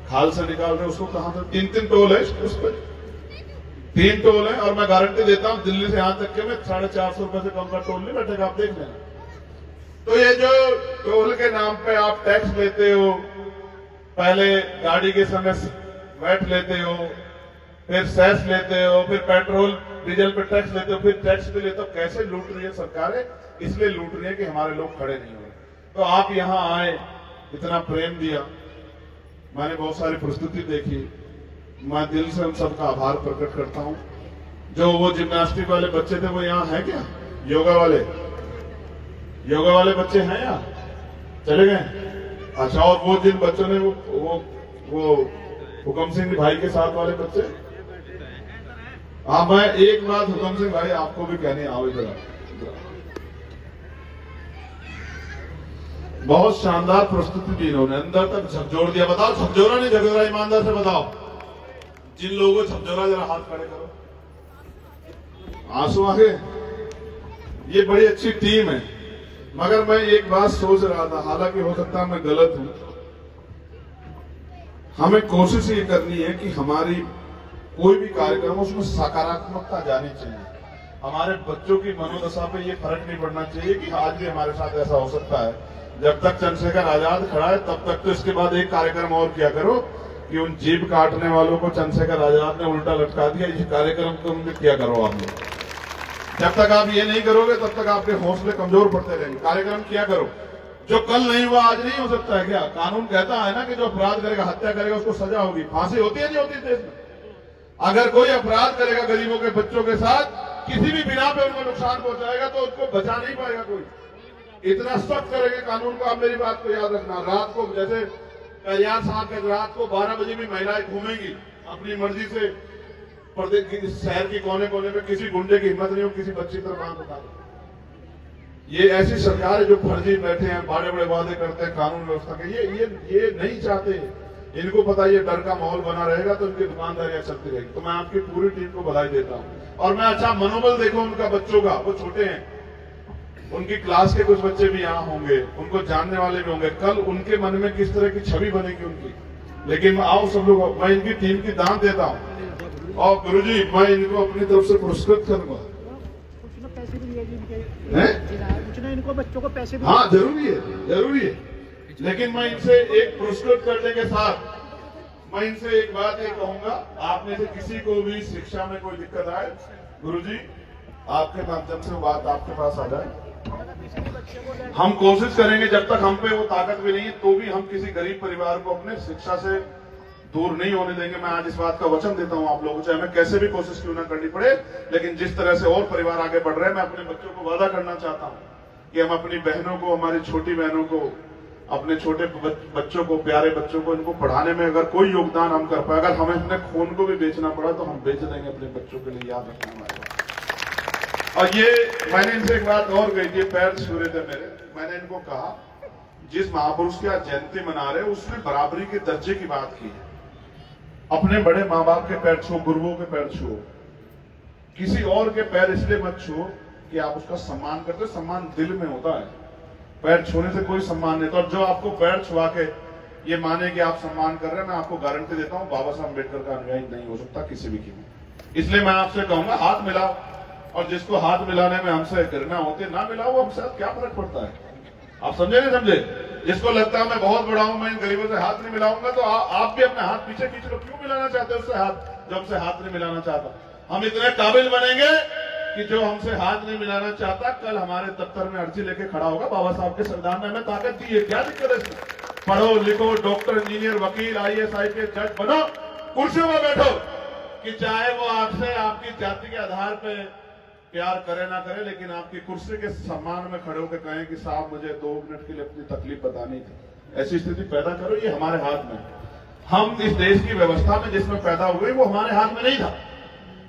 खाल से निकाल रहे हो उसको कहां से? 3 टोल है उस पर, 3 टोल है, और मैं गारंटी देता हूं दिल्ली से यहां तक के में 450 रुपए से कम का टोल नहीं बैठेगा, आप देख लेना। तो ये जो टोल के नाम पे आप टैक्स लेते हो, पहले गाड़ी के समय वैट लेते हो, फिर सेस लेते हो, फिर पेट्रोल डीजल पे टैक्स लेते हो, फिर टैक्स भी लेते हो, कैसे लूट रही है सरकारें? इसलिए लूट रही है कि हमारे लोग खड़े नहीं हो रहे। तो आप यहां आए, इतना प्रेम दिया, मैंने बहुत सारी प्रस्तुति देखी, मैं दिल से उन सबका आभार प्रकट करता हूं। जो वो जिम्नास्टिक वाले बच्चे थे वो यहाँ है क्या? योगा वाले बच्चे हैं यहाँ? चले गए? अच्छा, और वो जिन बच्चों ने वो हुकम सिंह भाई के साथ वाले बच्चे, हाँ, मैं एक बात हुकम सिंह भाई आपको भी कहने आओ इधर। बहुत शानदार प्रस्तुति दी इन्होंने, अंदर तक झकझोर दिया। बताओ झकझोरा नहीं झकझोरा? ईमानदार से बताओ, जिन लोगों को झकझोरा, जरा हाथ खड़े करो। आंसू आ गए? ये बड़ी अच्छी टीम है, मगर मैं एक बात सोच रहा था, हालांकि हो सकता है मैं गलत हूं, हमें कोशिश ये करनी है कि हमारी कोई भी कार्यक्रम उसमें सकारात्मकता जानी चाहिए। हमारे बच्चों की मनोदशा पे ये फर्क नहीं पड़ना चाहिए कि आज भी हमारे साथ ऐसा हो सकता है। जब तक चंद्रशेखर आजाद खड़ा है तब तक तो इसके बाद एक कार्यक्रम और किया करो कि उन जीभ काटने वालों को चंद्रशेखर आजाद ने उल्टा लटका दिया, इस कार्यक्रम को किया करो आप लोग। जब तक आप ये नहीं करोगे तब तक आपके हौसले कमजोर पड़ते रहेंगे। कार्यक्रम किया करो, जो कल नहीं हुआ आज नहीं हो सकता है क्या? कानून कहता है ना कि जो अपराध करेगा, हत्या करेगा, उसको सजा होगी। फांसी होती है नहीं होती देश में? अगर कोई अपराध करेगा गरीबों के बच्चों के साथ, किसी भी बिना पे उनको नुकसान पहुंचाएगा तो उसको बचा नहीं पाएगा कोई। इतना सख्त करेंगे कानून को। आप मेरी बात को याद रखना, रात को जैसे कल्याण साहब के रात को 12 बजे भी महिलाएं घूमेंगी अपनी मर्जी से, प्रदेश की शहर की कोने कोने में, किसी गुंडे की हिम्मत नहीं हो किसी बच्ची पर बांध उठा दो। ये ऐसी सरकार है जो फर्जी बैठे हैं, बड़े बड़े वादे करते हैं कानून व्यवस्था के। ये नहीं चाहते, इनको पता ये डर का माहौल बना रहेगा तो इनकी दुकानदारियां चलती रहेगी। तो मैं आपकी पूरी टीम को बधाई देता हूं, और मैं अच्छा मनोबल देखो उनका बच्चों का। वो छोटे हैं, उनकी क्लास के कुछ बच्चे भी यहाँ होंगे, उनको जानने वाले भी होंगे, कल उनके मन में किस तरह की छवि बनेगी उनकी। लेकिन आओ सब लोग, मैं इनकी टीम की दान देता हूँ, और गुरुजी मैं इनको अपनी तरफ से पुरस्कृत करूंगा। पैसे भी इनको बच्चों को पैसे भी, हाँ जरूरी है। लेकिन मैं इनसे एक पुरस्कृत करने के साथ मैं इनसे एक बात ये कहूंगा, आप में से किसी को भी शिक्षा में कोई दिक्कत आए, गुरुजी आपके माध्यम से वो बात आपके पास आ जाए। हम कोशिश करेंगे, जब तक हम पे वो ताकत भी नहीं है तो भी हम किसी गरीब परिवार को अपने शिक्षा से दूर नहीं होने देंगे। मैं आज इस बात का वचन देता हूं आप लोगों से, हमें कैसे भी कोशिश क्यों ना करनी पड़े, लेकिन जिस तरह से और परिवार आगे बढ़ रहे हैं, मैं अपने बच्चों को वादा करना चाहता हूं कि हम अपनी बहनों को, हमारी छोटी बहनों को, अपने छोटे बच्चों को, प्यारे बच्चों को, इनको पढ़ाने में अगर कोई योगदान हम कर पाए, अगर हमें अपने खून को भी बेचना पड़ा तो हम बेच देंगे अपने बच्चों के लिए, याद रखना हमारे। और ये मैंने इनसे एक बात और कही थी, पैर छू रहे थे मेरे, मैंने इनको कहा जिस महापुरुष की आज जयंती मना रहे उसने बराबरी के दर्जे की बात की है। अपने बड़े माँ बाप के पैर छुओ, गुरुओं के पैर छुओ, किसी और के पैर इसलिए मत छुओ कि आप उसका सम्मान करते हो, सम्मान दिल में होता है, पैर छूने से कोई सम्मान नहीं। तो जो आपको पैर छुआ के ये माने कि आप सम्मान कर रहे हैं, मैं आपको गारंटी देता हूं बाबा साहब अम्बेडकर का अनुयायी नहीं हो सकता किसी भी कीमत। इसलिए मैं आपसे कहूंगा हाथ मिलाओ, और जिसको हाथ मिलाने में हमसे घृणा होती है ना मिलाओ, हमसे क्या फर्क पड़ता है? आप समझे नहीं समझे? जिसको लगता है मैं बहुत बड़ा हूं, मैं इन गरीबों से हाथ नहीं मिलाऊंगा, तो आप भी अपने हाथ पीछे खींच लो। क्यों मिलाना चाहते हो उससे हाथ, जब हमसे हाथ नहीं मिलाना चाहता? हम इतने काबिल बनेंगे कि जो हमसे हाथ नहीं मिलाना चाहता कल हमारे दफ्तर में अर्जी लेके खड़ा होगा। बाबा साहब के संविधान ने हमें ताकत दी है, क्या दिक्कत है इसमें? पढ़ो लिखो, डॉक्टर, इंजीनियर, वकील, IAS IPS जज बनो, कुर्सियों में बैठो, कि चाहे वो आपसे आपकी जाति के आधार पे प्यार करे ना करे, लेकिन आपकी कुर्सी के सम्मान में खड़े होकर कहें कि साहब मुझे 2 मिनट के लिए अपनी तकलीफ बतानी थी। ऐसी स्थिति पैदा करो, ये हमारे हाथ में। हम इस देश की व्यवस्था में जिसमें पैदा हुए वो हमारे हाथ में नहीं था,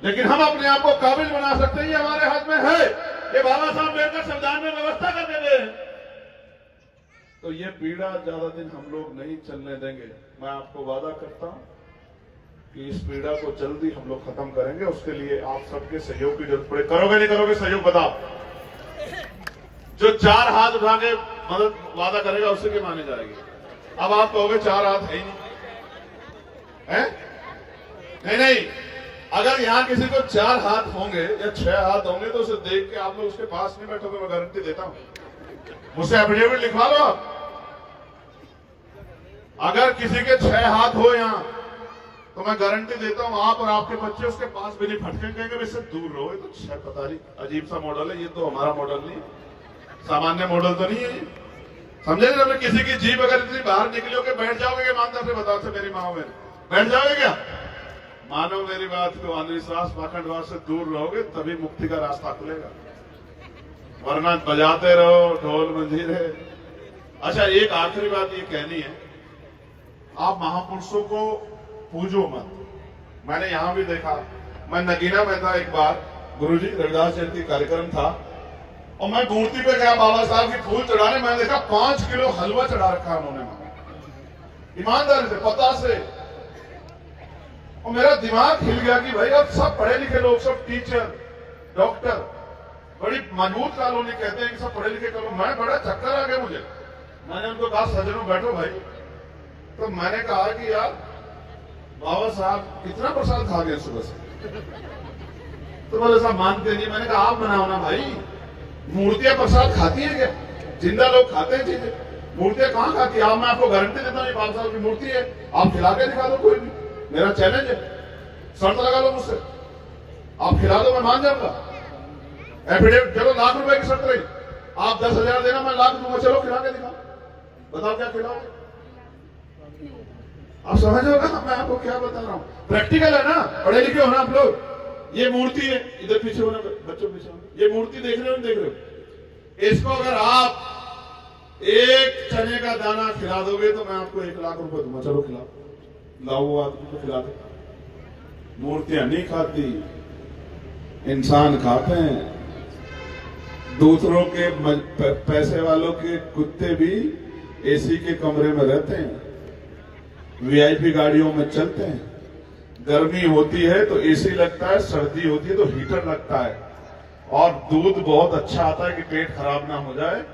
लेकिन हम अपने आप को काबिल बना सकते हैं, ये हमारे हाथ में है। कि बाबा साहब अम्बेडकर संविधान में व्यवस्था करके गए, तो ये पीड़ा ज्यादा दिन हम लोग नहीं चलने देंगे। मैं आपको वादा करता हूं कि इस पीड़ा को जल्दी हम लोग खत्म करेंगे। उसके लिए आप सबके सहयोग की जरूरत पड़े। करोगे नहीं करोगे सहयोग बताओ? जो 4 हाथ उठा के मदद वादा करेगा उसी की मानी जाएगी। अब आप कहोगे 4 हाथ है ही नहीं, है? नहीं, अगर यहां किसी को 4 हाथ होंगे या 6 हाथ होंगे तो उसे देख के आप लोग उसके पास नहीं बैठोगे, मैं गारंटी देता हूं। मुझसे एफिडेविट लिखवा लो आप। अगर किसी के 6 हाथ हो यहां तो मैं गारंटी देता हूं आप और आपके बच्चे उसके पास भी नहीं फटके, कहेंगे इससे दूर रहो, ये तो 6 पता नहीं अजीब सा मॉडल है, ये तो हमारा मॉडल नहीं, सामान्य मॉडल तो नहीं है ये। समझे नहीं? जब किसी की जीभ अगर इतनी बाहर निकली हो कि बैठ जाओगे क्या? ईमानदार से बताओ से मेरी माँ में बैठ जाओगे क्या? मानो मेरी बात को, अंधविश्वास पाखंडवाद से दूर रहोगे तभी मुक्ति का रास्ता खुलेगा, वरना बजाते रहो ढोल मंजीरे। अच्छा, एक आखिरी बात ये कहनी है, आप महापुरुषों को पूजो मत। मैंने यहां भी देखा, मैं नगीना में था एक बार, गुरुजी रविदास जयंती कार्यक्रम था और मैं मूर्ति पे गया बाबा साहब की फूल चढ़ाने, मैंने देखा 5 किलो हलवा चढ़ा रखा उन्होंने, ईमानदारी से पता से। और मेरा दिमाग हिल गया कि भाई अब सब पढ़े लिखे लोग, सब टीचर डॉक्टर, बड़ी मजबूत कॉलोनी कहते हैं कि सब पढ़े लिखे करो। मैं बड़ा चक्कर आ गया मुझे। मैंने उनको कहा सज्जनों बैठो भाई, तो मैंने कहा कि यार बाबा साहब कितना प्रसाद खा गए सुबह से? तो बोले साहब मानते नहीं। मैंने कहा आप बनाओ ना भाई, मूर्तियां प्रसाद खाती है क्या? जिंदा लोग खाते हैं चीजें, मूर्तियां कहां खाती है? आप, मैं आपको गारंटी देता हूँ बाबा साहब की मूर्ति है, आप खिला के दिखा दो, कोई भी, मेरा चैलेंज है, शर्त लगा लो मुझसे, आप खिला दो मैं मान जाऊंगा। एफिडेविट चलो लाख रुपए की शर्त रही, आप 10,000 देना मैं लाख दूंगा, चलो खिला के दिखाओ, बताओ क्या खिलाओगे? आप समझ रहे हो ना मैं आपको क्या बता रहा हूं? प्रैक्टिकल है ना, पढ़े लिखे हो ना आप लोग। ये मूर्ति है, इधर पीछे होना बच्चों पीछे होना, ये मूर्ति देख रहे हो देख रहे हो? इसको अगर आप 1 चने का दाना खिला दोगे तो मैं आपको 1 लाख रुपए दूंगा, चलो खिलाओ, लाओ वो आदमी को खिला दे। मूर्तियां नहीं खाती, इंसान खाते हैं। दूसरों के पैसे वालों के कुत्ते भी एसी के कमरे में रहते हैं, वीआईपी गाड़ियों में चलते हैं। गर्मी होती है तो एसी लगता है, सर्दी होती है तो हीटर लगता है, और दूध बहुत अच्छा आता है कि पेट खराब ना हो जाए।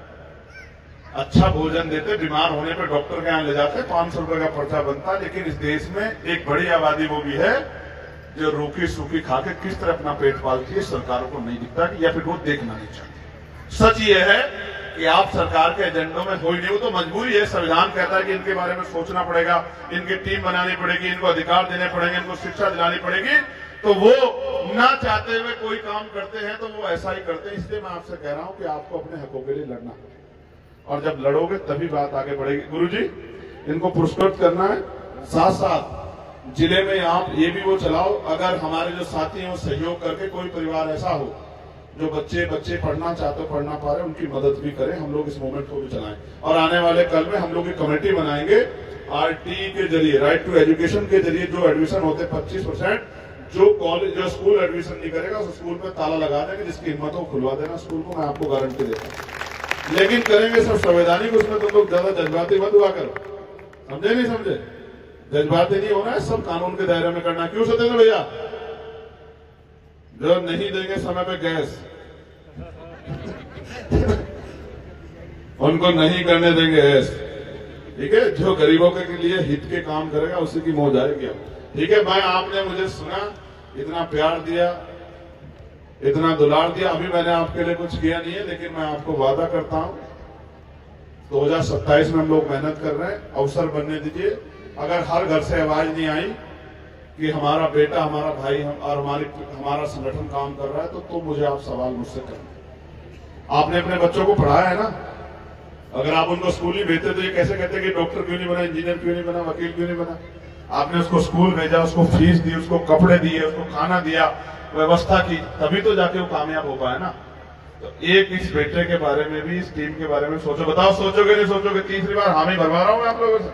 अच्छा भोजन देते, बीमार होने पे डॉक्टर के यहाँ ले जाते, 500 रुपए का पर्चा बनता है। लेकिन इस देश में एक बड़ी आबादी वो भी है जो रूखी सूखी खा के किस तरह अपना पेट पालती है, सरकारों को नहीं दिखता या फिर वो देखना नहीं चाहती। सच ये है कि आप सरकार के एजेंडों में हो ही नहीं, वो तो मजबूरी है। संविधान कहता है कि इनके बारे में सोचना पड़ेगा, इनकी टीम बनानी पड़ेगी, इनको अधिकार देने पड़ेंगे, इनको शिक्षा दिलानी पड़ेगी, तो वो ना चाहते हुए कोई काम करते हैं तो वो ऐसा ही करते हैं। इसलिए मैं आपसे कह रहा हूं कि आपको अपने हकों के लिए लड़ना है, और जब लड़ोगे तभी बात आगे बढ़ेगी। गुरुजी इनको पुरस्कृत करना है, साथ साथ जिले में आप ये भी वो चलाओ, अगर हमारे जो साथी हैं वो सहयोग करके कोई परिवार ऐसा हो जो बच्चे पढ़ना चाहते हो, पढ़ना पा रहे, उनकी मदद भी करें, हम लोग इस मूवमेंट को भी चलाएं। और आने वाले कल में हम लोग एक कमेटी बनाएंगे, आरटी के जरिए, राइट टू एजुकेशन के जरिए जो एडमिशन होते 25%, जो कॉलेज जो स्कूल एडमिशन नहीं करेगा उस स्कूल पे ताला लगा देंगे, जिसकी हिम्मत हो खुलवा देना स्कूल को, मैं आपको गारंटी देता हूँ। लेकिन करेंगे सब संवैधानिक, उसमें तुम लोग ज्यादा जज्बाती मत हुआ करो, समझे नहीं समझे? जज्बाती नहीं होना है, सब कानून के दायरे में करना। क्यों सतेंद्र भैया? जो नहीं देंगे समय पे गैस उनको नहीं करने देंगे ऐस, ठीक है? जो गरीबों के लिए हित के काम करेगा उसी की मौज आएगी। ठीक है भाई, आपने मुझे सुना, इतना प्यार दिया, इतना दुलार दिया। अभी मैंने आपके लिए कुछ किया नहीं है, लेकिन मैं आपको वादा करता हूं 2027 में हम लोग मेहनत कर रहे हैं, अवसर बनने दीजिए। अगर हर घर से आवाज नहीं आई कि हमारा बेटा, हमारा भाई और हमारा संगठन काम कर रहा है, तो मुझे आप सवाल मुझसे करें। आपने अपने बच्चों को पढ़ाया है ना? अगर आप उनको स्कूल नहीं भेजते तो ये कैसे कहते कि डॉक्टर क्यों नहीं बना, इंजीनियर क्यों नहीं बना, वकील क्यों नहीं बना? आपने उसको स्कूल भेजा, उसको फीस दी, उसको कपड़े दिए, उसको खाना दिया, व्यवस्था की, तभी तो जाके वो कामयाब हो पाया ना। तो एक इस बेटे के बारे में भी, इस टीम के बारे में सोचो। बताओ सोचोगे नहीं सोचोगे? तीसरी बार हामी भरवा रहा हूं मैं आप लोगों से,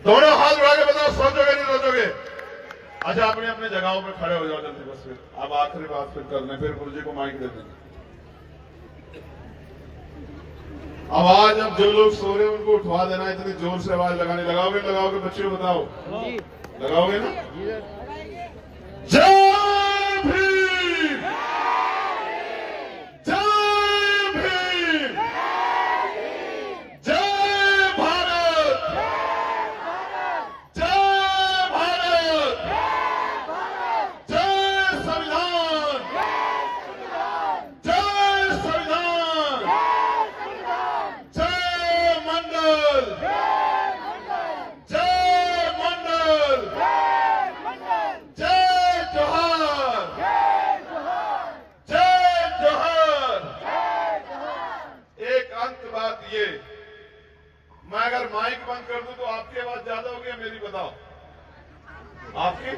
दोनों हाथ उठा के बताओ सोचोगे नहीं सोचोगे? अच्छा, अपने अपने जगहों पे खड़े हो जाओ जल्दी, बस फिर अब आखिरी बात फिर करने, फिर गुरु जी को माइक दे देंगे। आवाज अब जो लोग सो रहे हैं उनको उठवा देना, इतनी जोर से आवाज लगाने लगाओगे बच्चों बताओ, लगाओगे ना? जय भीम, जय भीम, जय भारत, जय भारत, जय संविधान, जय संविधान, जय मंडल, जय मंडल, जय जोहार, जय जोहार। एक अंत बात ये, मैं अगर माइक बंद कर दूं तो आपकी आवाज ज्यादा होगी या मेरी बताओ? आपकी?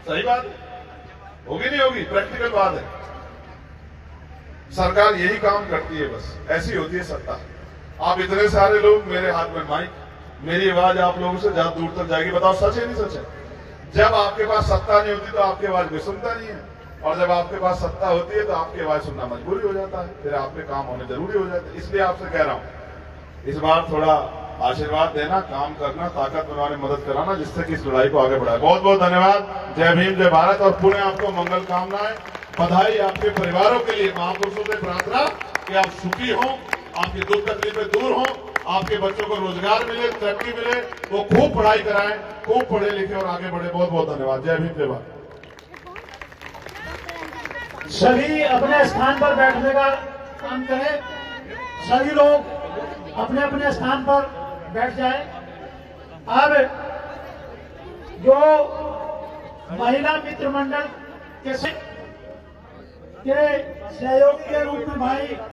सही बात है, होगी नहीं होगी? प्रैक्टिकल बात है। सरकार यही काम करती है, बस ऐसी होती है सत्ता। आप इतने सारे लोग, मेरे हाथ में माइक, मेरी आवाज आप लोगों से ज्यादा दूर तक जाएगी। बताओ सच है नहीं सच है? जब आपके पास सत्ता नहीं होती तो आपकी आवाज कोई सुनता नहीं है, और जब आपके पास सत्ता होती है तो आपकी आवाज सुनना मजबूरी हो जाता है, फिर आपके काम होने जरूरी हो जाते हैं। इसलिए आपसे कह रहा हूं, इस बार थोड़ा आशीर्वाद देना, काम करना, ताकत बनवाने में मदद कराना, जिससे कि इस लड़ाई को आगे बढ़ाए। बहुत बहुत धन्यवाद। जय भीम, जय भारत, और पुणे आपको मंगल कामनाएं, बधाई आपके परिवारों के लिए। महापुरुषों से प्रार्थना कि आप सुखी हों, आपकी दुख तकलीफें दूर हों, आपके बच्चों को रोजगार मिले, तरक्की मिले, वो खूब पढ़ाई कराएं, खूब पढ़े लिखे और आगे बढ़े। बहुत बहुत धन्यवाद। जय भीम, जय भारत। सभी अपने स्थान पर बैठने का काम करें, सभी लोग अपने अपने स्थान पर बैठ जाए। अब जो महिला मित्र मंडल के सहयोगी के रूप में भाई